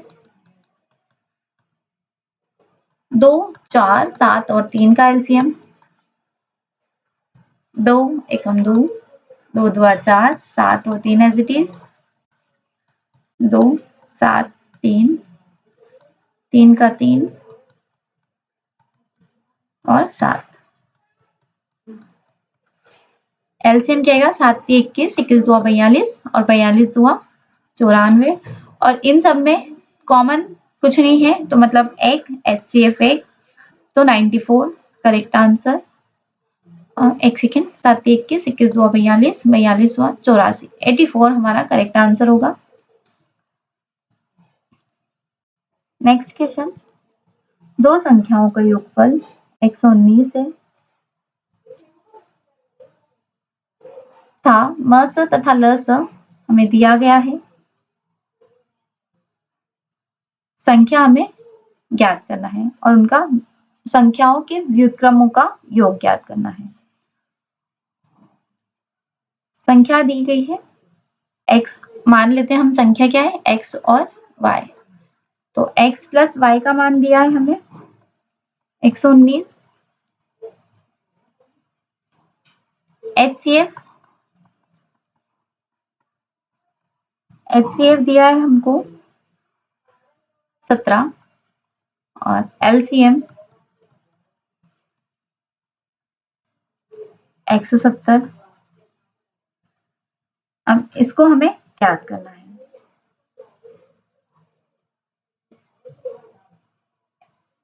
2, 4, 7 और 3 का एलसीएम 2 एकम 2, 2 2 4, 7 और 3 एज इट इज 2 7 3, 3 का 3 और 7। एलसीएम क्या आएगा, 7 3 21, 21 2 42 और 42 2 94। और इन सब में कॉमन कुछ नहीं है, तो मतलब एक एचसीएफ एक, तो 94 करेक्ट आंसर। एक सेकेंड, 7 3 21, 21 2 42, 42 2 84, 84 हमारा करेक्ट आंसर होगा। नेक्स्ट क्वेश्चन, दो संख्याओं का योगफल 119 है था मस तथा लस हमें दिया गया है। संख्या हमें ज्ञात करना है और उनका संख्याओं के व्युत्क्रमों का योग ज्ञात करना है। संख्या दी गई है x, मान लेते हैं हम संख्या क्या है x और y, तो x प्लस y का मान दिया है हमें 119। HCF दिया है हमको 17 और LCM 170। अब इसको हमें ज्ञात करना है।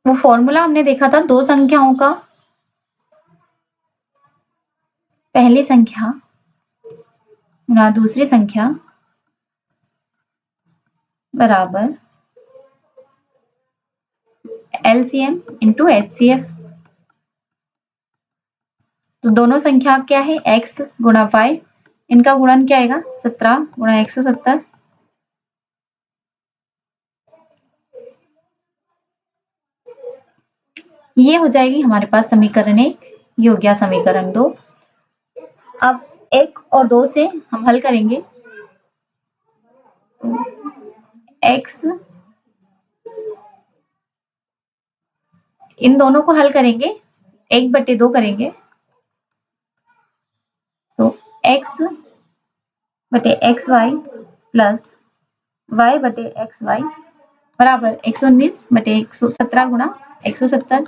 वो फॉर्मूला हमने देखा था दो संख्याओं का, पहली संख्या गुणा दूसरी संख्या बराबर LCM इंटू HCF। तो दोनों संख्या क्या है x गुणा y, इनका गुणन क्या आएगा 17 गुणा 170। ये हो जाएगी हमारे पास समीकरण 1, ये हो गया समीकरण 2। अब 1 और 2 से हम हल करेंगे। x, इन दोनों को हल करेंगे 1/2 करेंगे, तो x बटे xy प्लस y बटे xy बराबर 119 बटे 117 गुणा 170,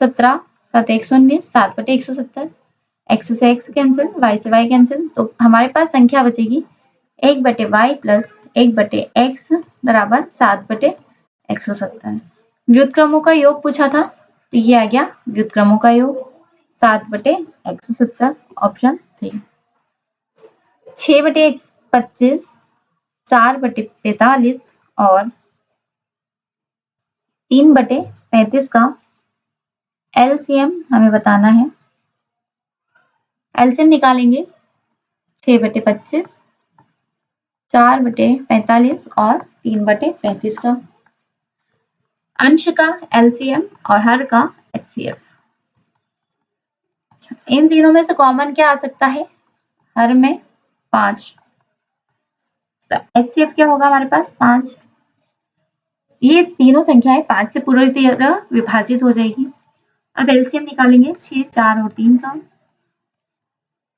17 7 119, 7 बटे 170, x से x कैंसिल, y से y कैंसिल, तो हमारे पास संख्या बचेगी 1 बटे y प्लस 1 बटे x बराबर 7 बटे 170। व्युत्क्रमों का योग पूछा था, तो ये आ गया व्युत्क्रमों का योग 7 बटे 170, ऑप्शन 3। 6 बटे 25, 4 बटे 45 और 3 बटे 35 का एलसीएम हमें बताना है। एलसीएम निकालेंगे 6 बटे 25, 4 बटे 45 और 3 बटे 35 का। अंश का एलसीएम और हर का एचसीएफ। इन तीनों में से कॉमन क्या आ सकता है? हर में 5, तो एचसीएफ क्या होगा हमारे पास? 5। ये तीनों संख्याएं 5 से पूरी तरह विभाजित हो जाएगी। अब एलसीएम निकालेंगे 6, 4 और 3 का।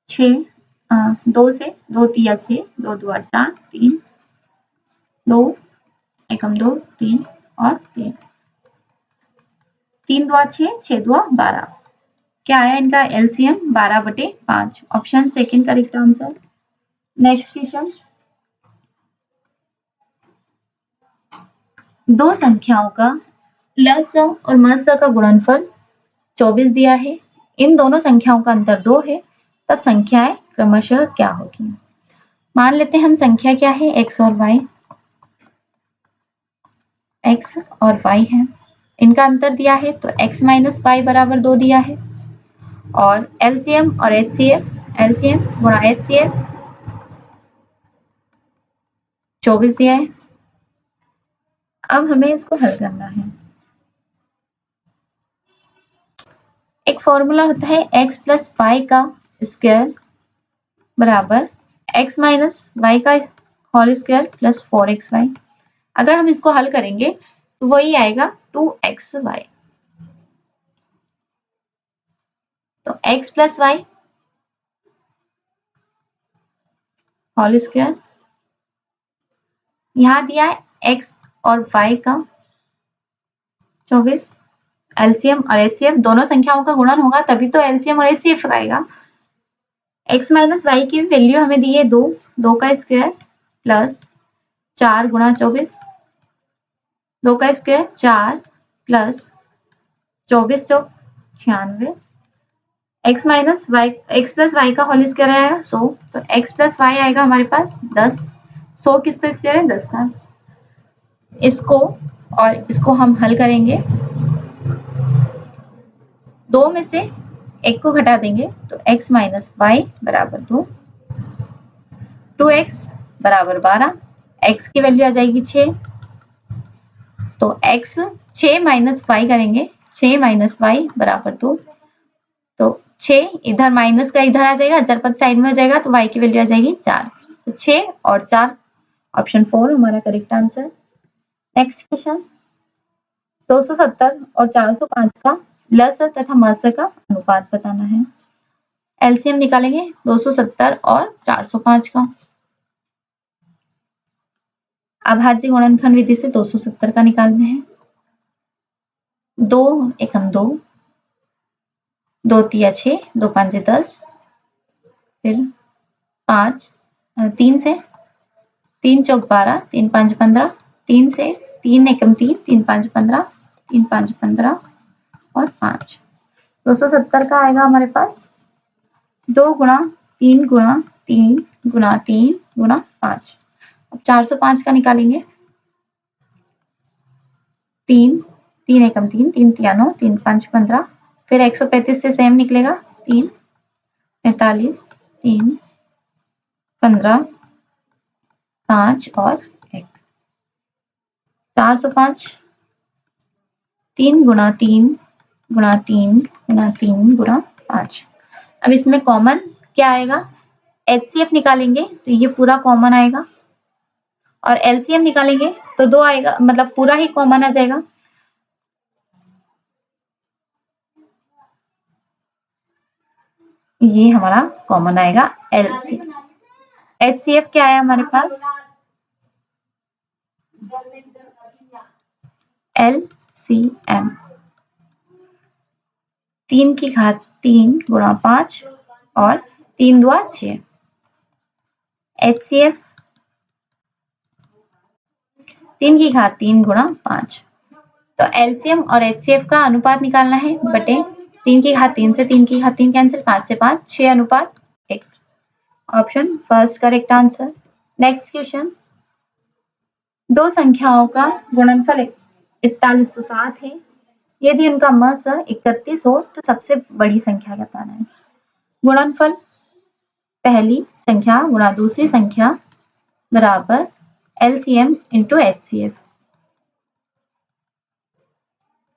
6 2 से 2 तिया 6, 2 दुआ 4, 3, 2 एकम 2, 3 और 3, 3 दुआ 6, 6 दुआ 12। क्या आया इनका एलसीएम? 12 बटे 5, option second correct answer. Next question, दो संख्याओं का लस और मस का गुणनफल 24 दिया है, इन दोनों संख्याओं का अंतर 2 है, तब संख्याएं क्रमशः क्या होगी? मान लेते हैं हम संख्या क्या है? x और y, x और y है, इनका अंतर दिया है तो x माइनस y बराबर 2 दिया है, और एलसीएम और एचसीएफ, एलसीएम गुणा एचसीएफ 24 दिया है। अब हमें इसको हल करना है। एक फॉर्मूला होता है x प्लस वाई का स्क्वायर बराबर x माइनस वाई का होल स्क्वायर प्लस 4xy। अगर हम इसको हल करेंगे तो वही आएगा 2xy। तो x plus Y whole square, यहाँ दिया है x और y का 24, एलसीएम और एचसीएफ दोनों संख्याओं का गुणन होगा तभी तो एलसीएम और एचसीएफ आएगा। x माइनस वाई की वैल्यू हमें दी है 2, 2 का स्क्वायर प्लस 4 गुणा 24, 2 का स्क्वायर 4 प्लस 24 चौक 96, x minus Y, x plus Y का होल स्क्वायर आएगा 100, तो x प्लस वाई आएगा हमारे पास 10। 100 किसका स्क्वायर है? 10 का। इसको और इसको हम हल करेंगे, 2 में से 1 को घटा देंगे तो x माइनस वाई बराबर 2, 2x बराबर 12, x की वैल्यू आ जाएगी 6, तो x 6 माइनस वाई करेंगे, 6 माइनस वाई बराबर 2, तो 6 इधर माइनस का इधर आ जाएगा, जरपद साइड में हो जाएगा तो y की वैल्यू आ जाएगी 4, तो 6 और 4, ऑप्शन 4 हमारा करेक्ट आंसर। नेक्स्ट क्वेश्चन, 270 और 405 का लस तथा मस का अनुपात बताना है। एलसीएम निकालेंगे 270 और 405 का। अभाज्य गुणनखंड विधि से 270 का निकालते हैं। 2 एकम 2, 2 तिया 6, 2 पंजे 10, फिर 5, 3 से 3 चौक 12, 3 5 15, 3 से 3 एकम 3, 3 5 15, 3 5 15 और 5। 270 का आएगा हमारे पास 2 गुणा 3 गुणा 3 गुणा 3 गुणा 5। अब 405 का निकालेंगे, 3 3 एकम 3, 3 तिया 9, 3 5 15, फिर 135 से सेम निकलेगा 3 45, 3 15, 5 और 1। 405 3 गुणा 3 गुणा 3 गुणा 3 गुणा 5। अब इसमें कॉमन क्या आएगा? एचसीएफ निकालेंगे तो ये पूरा कॉमन आएगा, और एलसीएम निकालेंगे तो 2 आएगा, मतलब पूरा ही कॉमन आ जाएगा। ये हमारा कॉमन आएगा एलसीएम। एचसीएफ क्या आया हमारे पास? LCM 3 की घात 3 गुणा 5 और 3 दुआ 6। HCF 3 की घात 3 गुणा 5। तो LCM और HCF का अनुपात निकालना है बटे 3 की घात 3 से 3 की घात 3 कैंसिल, 5 से 5, 6 अनुपात 1। Option first correct answer. Next question, दो संख्याओं का गुणनफल 4107 है। यदि उनका मस 31 हो तो सबसे बड़ी संख्या बताना है। गुणनफल पहली संख्या गुणा दूसरी संख्या बराबर LCM इंटू HCF।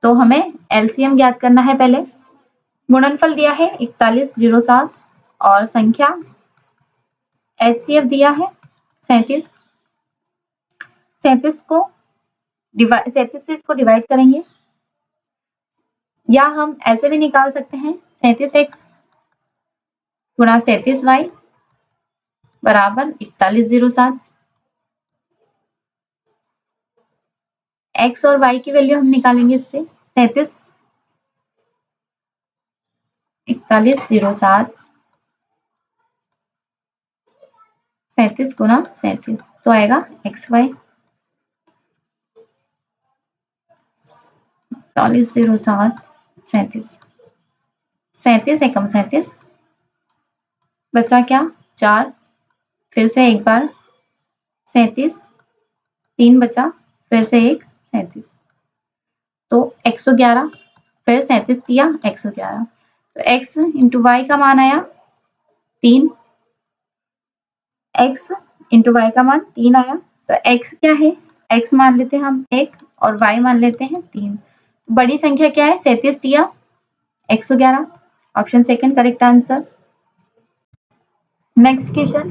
तो हमें LCM ज्ञात करना है पहले। गुणनफल दिया है 4107 और संख्या HCF दिया है 37। 37 से इसको डिवाइड करेंगे या हम ऐसे भी निकाल सकते हैं 37x गुणा 37y बराबर 4107। x और y की वैल्यू हम निकालेंगे इससे। 4107 37 गुणा 37 तो आएगा xy 4107 37 37 एकम 37 बचा क्या 4, फिर से एक बार 37, 3 बचा, फिर से एक 37 तो 111, फिर 37 दिया 111 तो x इंटू वाई का मान आया 3, x इंटू वाई का मान 3 आया। तो x क्या है, x मान लेते हैं हम 1 और y मान लेते हैं 3। बड़ी संख्या क्या है 37 दिया 111। Option second correct answer. Next question,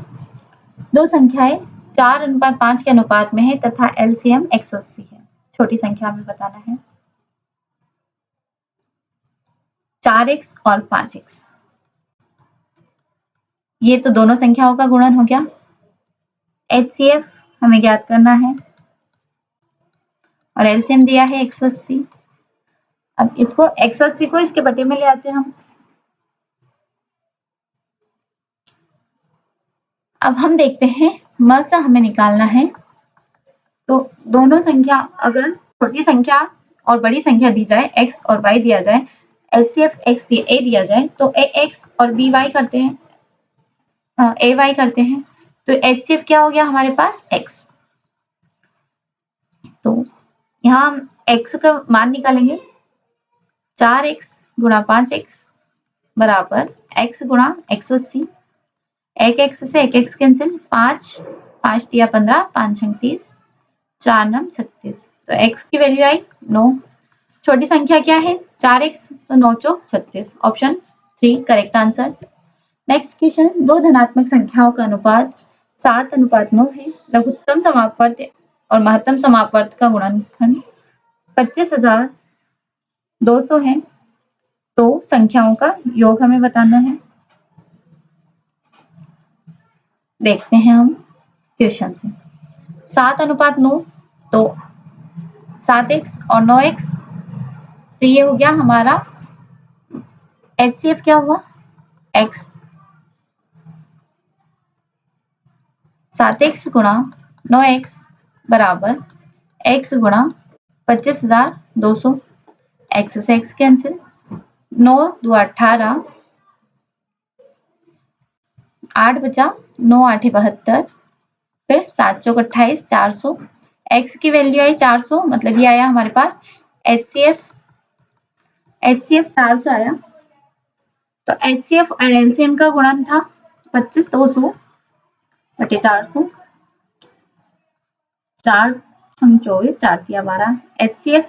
दो संख्याएं 4:5 के अनुपात में है तथा LCM 180 है। छोटी संख्या हमें बताना है। 4x और 5x, ये तो दोनों संख्याओं का गुणन हो गया। HCF हमें ज्ञात करना है और LCM दिया है 180। अब इसको 180 को इसके बटे में ले आते हैं हम। अब हम देखते हैं मस हमें निकालना है। तो दोनों संख्या अगर छोटी संख्या और बड़ी संख्या दी जाए x और y दिया जाए, HCF x a दिया जाए तो ax और by करते हैं, ay करते हैं तो HCF क्या हो गया हमारे पास x। तो यहाँ हम x का मान निकालेंगे 4x गुणा 5x बराबर x गुणा 180। एक x से एक x कैंसिल, 5 दिया 15, 5 छंग 30, 4 9 36 तो x की वैल्यू आई 9। छोटी संख्या क्या है 4x तो 9 चौक 36। Option 3 correct answer. Next question, दो धनात्मक संख्याओं का अनुपात 7:9 है। लघुत्तम समापवर्त और महत्तम समापवर्त का गुणनखंड 25,200 है। तो संख्याओं का योग हमें बताना है। देखते हैं हम क्वेश्चन से। 7:9 तो 7x और 9x तो ये हो गया हमारा HCF क्या हुआ x। 7x गुणा 9x बराबर x गुणा 25,200। x से x कैंसिल, 9 2 18, 8 बचा, 9 8 72, फिर 7 चौक 28, 400। x की वैल्यू आई 400 मतलब ये आया हमारे पास HCF 400 आया। तो HCF और LCM का गुणन था 25,200 बटे 400, 4 24, 4 दिया 12। HCF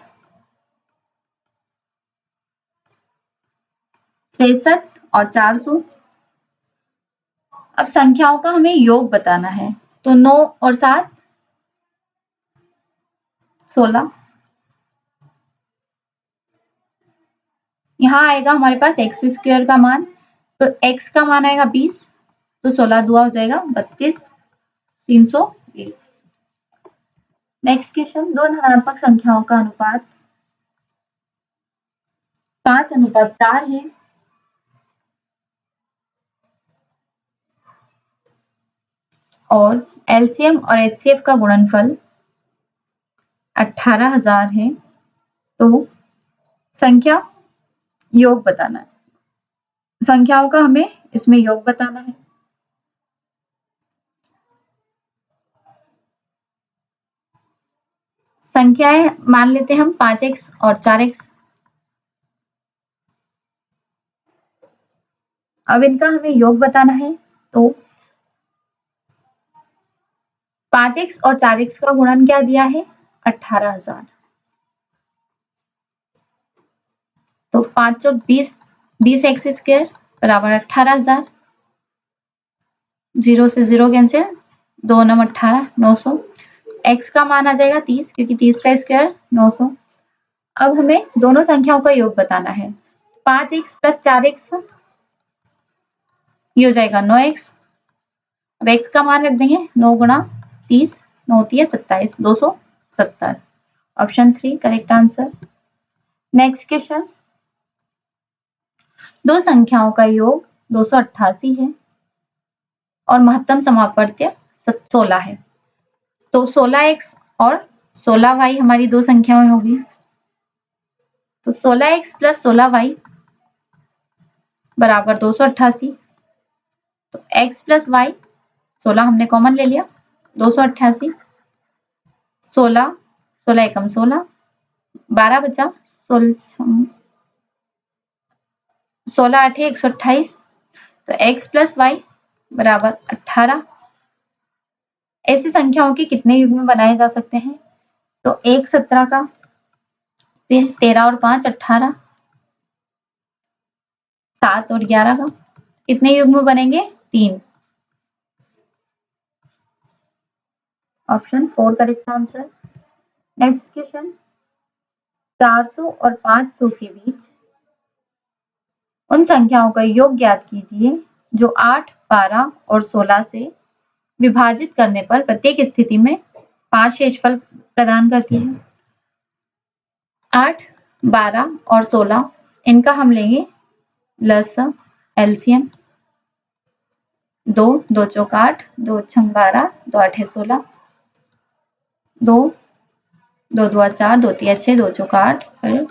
63 और 400। अब संख्याओं का हमें योग बताना है। तो 9 और 7 16। यहाँ आएगा हमारे पास x स्क्वायर का मान, तो x का मान आएगा 20 तो 16 दुआ हो जाएगा 32, 320। नेक्स्ट क्वेश्चन, दो धनात्मक संख्याओं का अनुपात 5:4 है और एलसीएम और एचसीएफ का गुणनफल 18,000 है, तो संख्या योग बताना है। संख्याओं का हमें इसमें योग बताना है। संख्याएं मान लेते हैं हम 5x और 4x। अब इनका हमें योग बताना है, तो 5x और 4x का गुणन क्या दिया है? 18,000। तो 5 चौक 20, 20x² बराबर 18,000। 0 से 0 कैंसिल, 2 9 18, 900। x का मान आ जाएगा 30, क्योंकि 30 का स्क्वायर 900। अब हमें दोनों संख्याओं का योग बताना है। 5x + 4x ये हो जाएगा 9x। अब x का मान रख देंगे, 9 गुणा 30, 9 होती है 27, 270। Option 3 correct answer. Next question, दो संख्याओं का योग 288 है और महत्तम समापवर्त्य 16 है, तो 16x और 16y हमारी दो संख्याएं होगी। तो 16x + 16y बराबर 288। तो x + y, 16 हमने कॉमन ले लिया, 288। 16, 16 एकम 16, 12 बचा, 16 8 128। तो x + y बराबर 18। ऐसी संख्याओं के कितने युग्म बनाए जा सकते हैं? तो 1 17 का, फिर 13 और 5 18, 7 और 11 का। कितने युग्म बनेंगे? 3। Option 4 correct answer. Next question, 400 और 500 के बीच उन संख्याओं का योग ज्ञात कीजिए जो 8, 12 और 16 से विभाजित करने पर प्रत्येक स्थिति में 5 शेषफल प्रदान करती है। 8, 12 और 16 इनका हम लेंगे लसा एलसीएम। 2 2 चौक 8, 2 छंग 12, 2 8 16, 2 2 2 4, 2 3 6, 2 चौक 8, फिर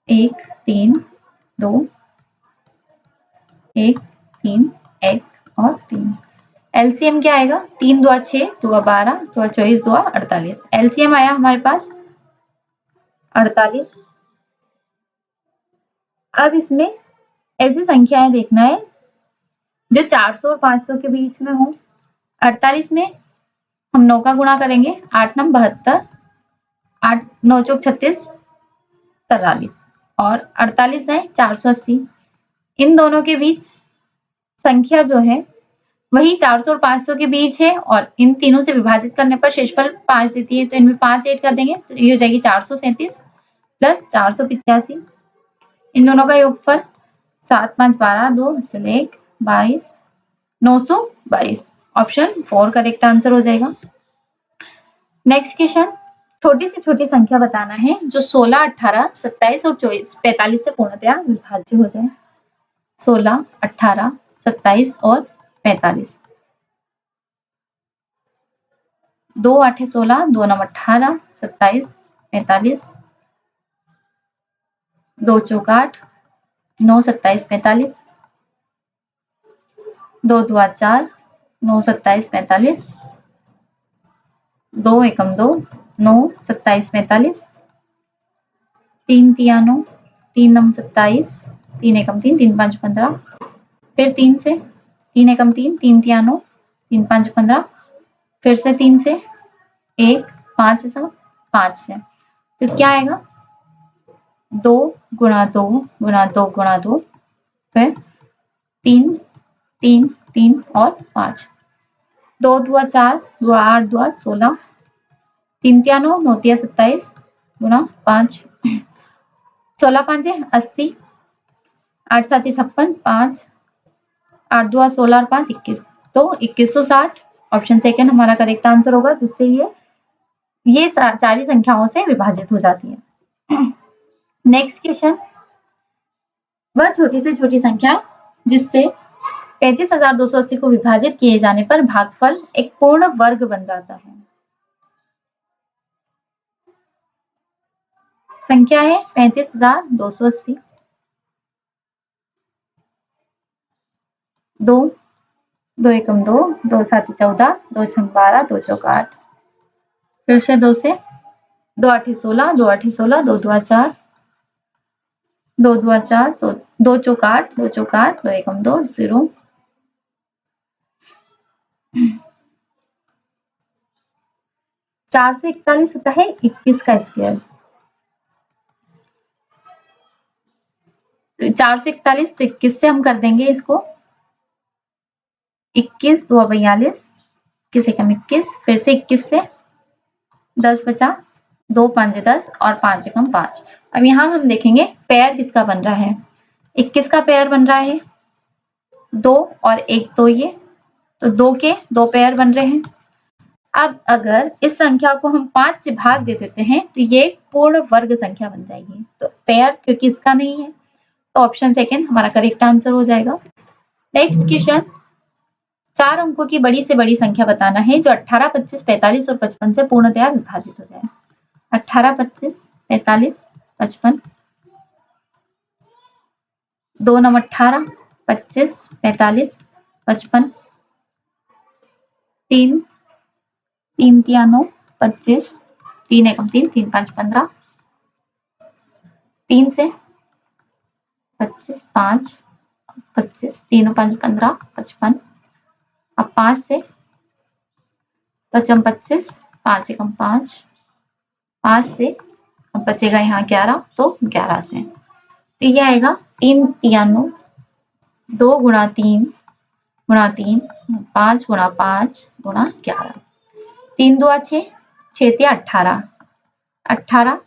1 3 2 1 3 1 और 3। एलसीएम क्या आएगा? 3 2 6, 2 12, 2 24, 2 48। एलसीएम आया हमारे पास 48। अब इसमें ऐसी संख्याएं देखना है जो 400 और 500 के बीच में हो। 48 में हम 9 का गुणा करेंगे, 8 9 72, 8 9 चौक 36, 43 और 48 है 480। इन दोनों के बीच संख्या जो है वही 400 और 500 के बीच है और इन तीनों से विभाजित करने पर शेषफल 5 देती है, तो इनमें 5 ऐड कर देंगे तो ये हो जाएगी 437 प्लस 485। इन दोनों का योगफल 7 5 12, 2 1 22, 922। ऑप्शन 4 करेक्ट आंसर हो जाएगा। नेक्स्ट क्वेश्चन, छोटी से छोटी संख्या बताना है जो 16, 18, 27 और 24, 45 से पूर्णतया विभाज्य हो जाए। 16, 18, 27 और 45। 2 8 16, 2 9 18, 27, 45, 2 चौक 8, 9 27 45, 2 2 4, 9 27 45, 2 एकम 2, 9 27 45, 3 3 9, 3 9 27, 3 एकम 3, 3 5 15, फिर 3 से 3 एकम 3, 3 3 9, 3 5 15, फिर से 3 से 1, 5 से 5 से, तो क्या आएगा? 2 गुणा 2 गुणा 2 गुणा 2, फिर 3 3 3 और 5, 2 2 4, 2 8 2 16, 3 3 9, 9 3 27 गुणा 5, 16 5 80, 8 7 56, 5 8 2 16 और 5 21, तो 2160। ऑप्शन सेकंड हमारा करेक्ट आंसर होगा, जिससे ये ये सारी संख्याओं से विभाजित हो जाती है। नेक्स्ट क्वेश्चन, वह छोटी से छोटी संख्या जिससे 35,280 को विभाजित किए जाने पर भागफल एक पूर्ण वर्ग बन जाता है। संख्या है 35,280। 2 2 एकम 2, 2 7 14, 2 6 12, 2 चौक 8। फिर से 2 से 2 8 16, 2 8 16, 2 2 4, 2 2 4, 2 चौक 8, 2 चौक 8, 2 एकम 2 0। 441 होता है 21 का स्क्वायर। 441 तो 21 से हम कर देंगे इसको। 21 2 42, 21 एकम 21, फिर से 21 से 10 बचा, 2 5 10 और 5 एकम 5। अब यहाँ हम देखेंगे पेयर किसका बन रहा है। 21 का पेयर बन रहा है 2 और 1 तो ये, तो 2 के 2 पेयर बन रहे हैं। अब अगर इस संख्या को हम 5 से भाग दे देते हैं तो ये पूर्ण वर्ग संख्या बन जाएगी। तो पेयर क्योंकि इसका नहीं है तो ऑप्शन सेकंड हमारा करेक्ट आंसर हो जाएगा। नेक्स्ट क्वेश्चन, 4 अंकों की बड़ी से बड़ी संख्या बताना है जो 18, 25, 45 और 55 से पूर्णतया विभाजित हो जाए। 18, 25, 45, 55। 2 9 18, 25, 45, 55। 3 3 3 9, 25, 3 एकम 3, 3 5 15। 3 से 25, 5, 25, 3 5 15, 55। अब 5 से 25, 5 एकम 5, 5 से अब बचेगा यहाँ 11, तो 11 से तो ये आएगा 3 3 9, 2 गुणा 3 गुणा 3, 5 गुणा 5 गुणा 11। 3 2 6, 6 3 18, 18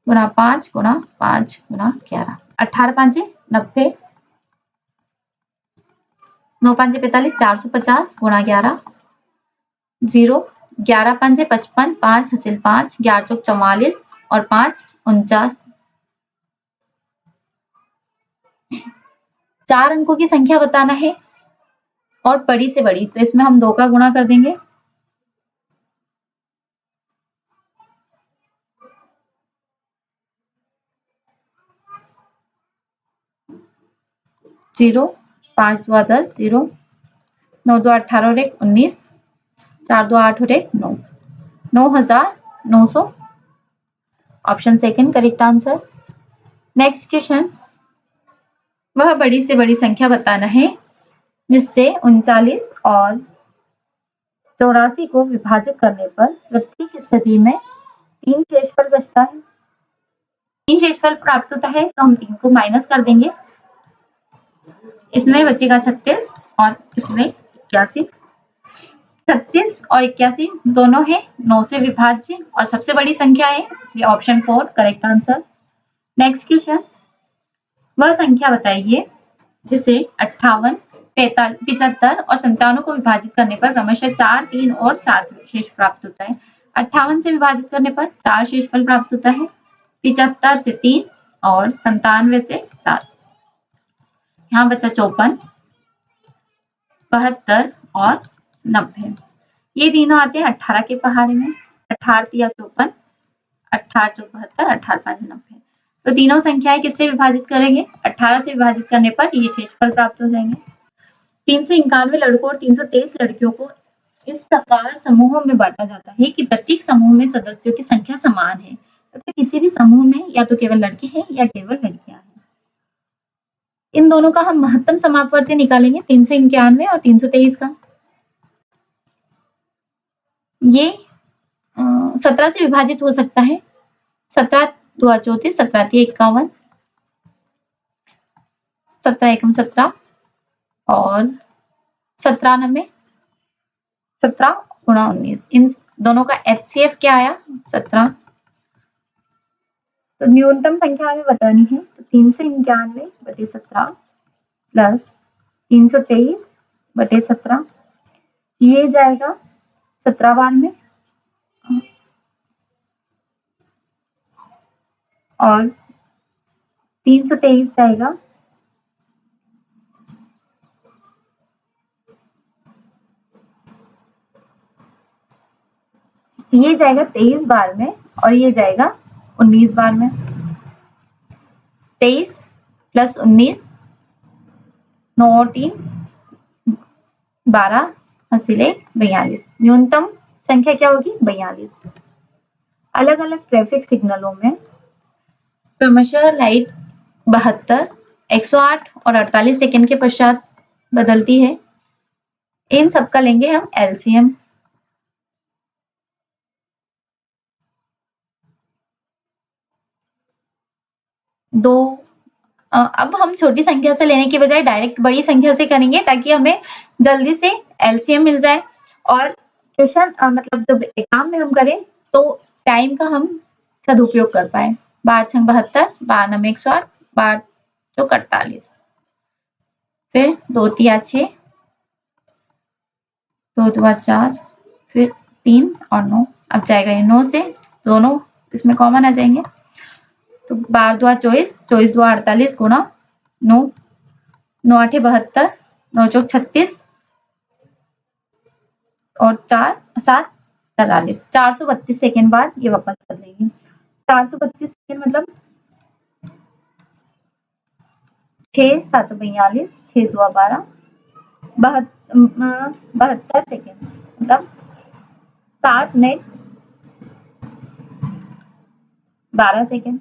गुणा 5 गुणा 5 गुणा 11। 18 5 90, 9 5 45, 450 गुणा 11 0। 11 5 55, 5 हासिल 5, 11 चौक 44 और 5 49। 4 अंकों की संख्या बताना है और बड़ी से बड़ी, तो इसमें हम 2 का गुणा कर देंगे। जीरो, 5 2 10, 0, 9 2 18 और 1 19, 4 2 8 और 1 9, 9,900। Option second correct answer. Next question, वह बड़ी से बड़ी संख्या बताना है जिससे 39 और 84 को विभाजित करने पर प्रत्येक स्थिति में 3 शेषफल बचता है। 3 शेषफल प्राप्त होता है तो हम 3 को माइनस कर देंगे, इसमें बचेगा 36 और इसमें 81। 36 और 81 दोनों है 9 से विभाज्य और सबसे बड़ी संख्या है, इसलिए option 4 correct answer. Next question, वह संख्या बताइए जिसे 58, 75 और 57 को विभाजित करने पर क्रमशः 4, 3 और 7 शेष प्राप्त होता है। 58 से विभाजित करने पर 4 शेषफल प्राप्त होता है, 75 से 3 और 97 से 7। यहाँ बचा 54, 72 और 90। ये तीनों आते हैं 18 के पहाड़े में। 18 या 54, 18 चौक 72, 18 5 90। तो तीनों संख्याएं किससे विभाजित करेंगे? 18 से विभाजित करने पर ये शेषफल प्राप्त हो जाएंगे। 391 लड़कों और 323 लड़कियों को इस प्रकार समूहों में बांटा जाता है कि प्रत्येक समूह में सदस्यों की संख्या समान है तथा किसी भी समूह में या तो केवल लड़के हैं या केवल लड़कियां हैं। इन दोनों का हम महत्तम समापवर्ती निकालेंगे, 391 और 323 का। ये 17 से विभाजित हो सकता है। 17 2 34, 17 3 51, 17 एकम 17 और 17 9 17 गुणा 19। इन दोनों का HCF क्या आया? 17। तो न्यूनतम संख्या हमें बतानी है, तो 391 बटे 17 प्लस 323 बटे 17, ये जाएगा 17 बार में और 323 जाएगा ये जाएगा 23 बार में और ये जाएगा 19 बार में। 23 प्लस 19, 9 और 3 12, 42। न्यूनतम संख्या क्या होगी? 42। अलग अलग ट्रैफिक सिग्नलों में क्रमशः लाइट 72, 108 और 48 सेकंड के पश्चात बदलती है। इन सबका लेंगे हम एलसीएम। अब हम छोटी संख्या से लेने की बजाय डायरेक्ट बड़ी संख्या से करेंगे ताकि हमें जल्दी से एलसीएम मिल जाए और क्वेश्चन मतलब जब एग्जाम में हम करें तो टाइम का हम सदुपयोग कर पाए। 12 72, 12 108, 12 48, फिर 2 3 6, 2 2 4, फिर 3 और 9। अब जाएगा ये 9 से, दोनों इसमें कॉमन आ जाएंगे तो 12 2 24, 24 2 48 गुणा 9, 9 8 72, 9 4 36 और 4 7 43। 432 सेकेंड बाद ये वापस कर देंगे। 432 सेकेंड मतलब 6 7 42, 6 2 12, 72 सेकेंड मतलब 7 मिनट 12 सेकेंड।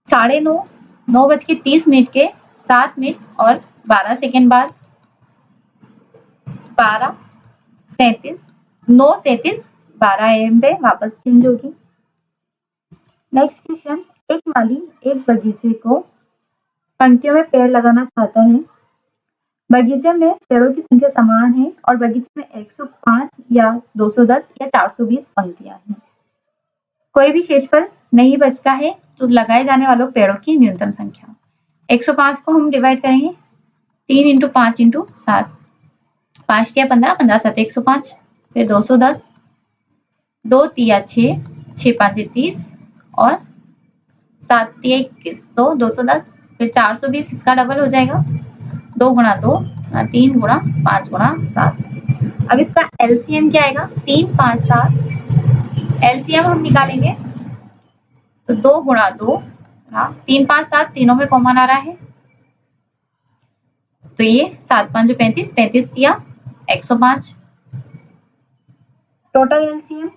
9:30, 9:30 के 7 मिनट और 12 सेकेंड बाद 12 37, 9 37, 12 AM पे वापस चेंज होगी। नेक्स्ट क्वेश्चन, एक माली एक बगीचे को पंक्तियों में पेड़ लगाना चाहता है। बगीचे में पेड़ों की संख्या समान है और बगीचे में 105 या 210 या 420 पंक्तियां हैं। कोई भी शेषफल नहीं बचता है तो लगाए जाने वालों पेड़ों की न्यूनतम संख्या। 105 को हम डिवाइड करेंगे 3 × 5 × 7, 5 × 15, 15 7 105, फिर 210, 2 3 6, 6 5 30 और 7 3 21, 210, फिर 420 इसका डबल हो जाएगा 2 × 2, 3 × 5 × 7। अब इसका एलसीएम क्या आएगा? 3 5 7। एलसीएम हम निकालेंगे तो 2 × 2, 3 5 7 तीनों में कॉमन आ रहा है तो ये 7 5 35, 35 दिया 105। टोटल एलसीएम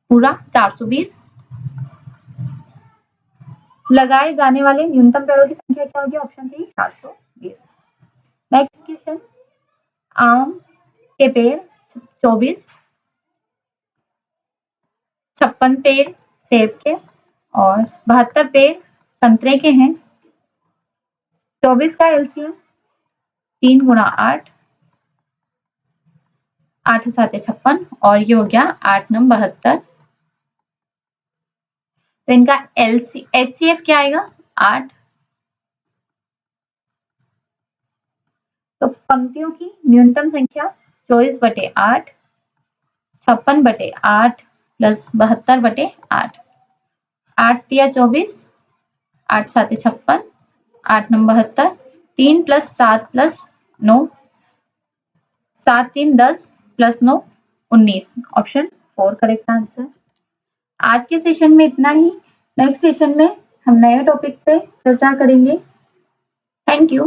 पूरा 420। लगाए जाने वाले न्यूनतम पेड़ों की संख्या क्या होगी? ऑप्शन 3 420। नेक्स्ट क्वेश्चन, आम के पेड़ 24, 56 पेड़ सेब के और 72 पेड़ संतरे के हैं। 24 का एलसीएम 3 × 8, 8 7 56 और ये हो गया 8 9 72। तो इनका एचसीएफ क्या आएगा? 8। तो पंक्तियों की न्यूनतम संख्या 24/8, 56/8 प्लस 72/8। 8 तिया 24, 8 7 56, 8 9 72, 3 + 7 + 9, 7 3 10 + 9 19। Option 4 correct answer. आज के सेशन में इतना ही। नेक्स्ट सेशन में हम नए टॉपिक पे चर्चा करेंगे। Thank you.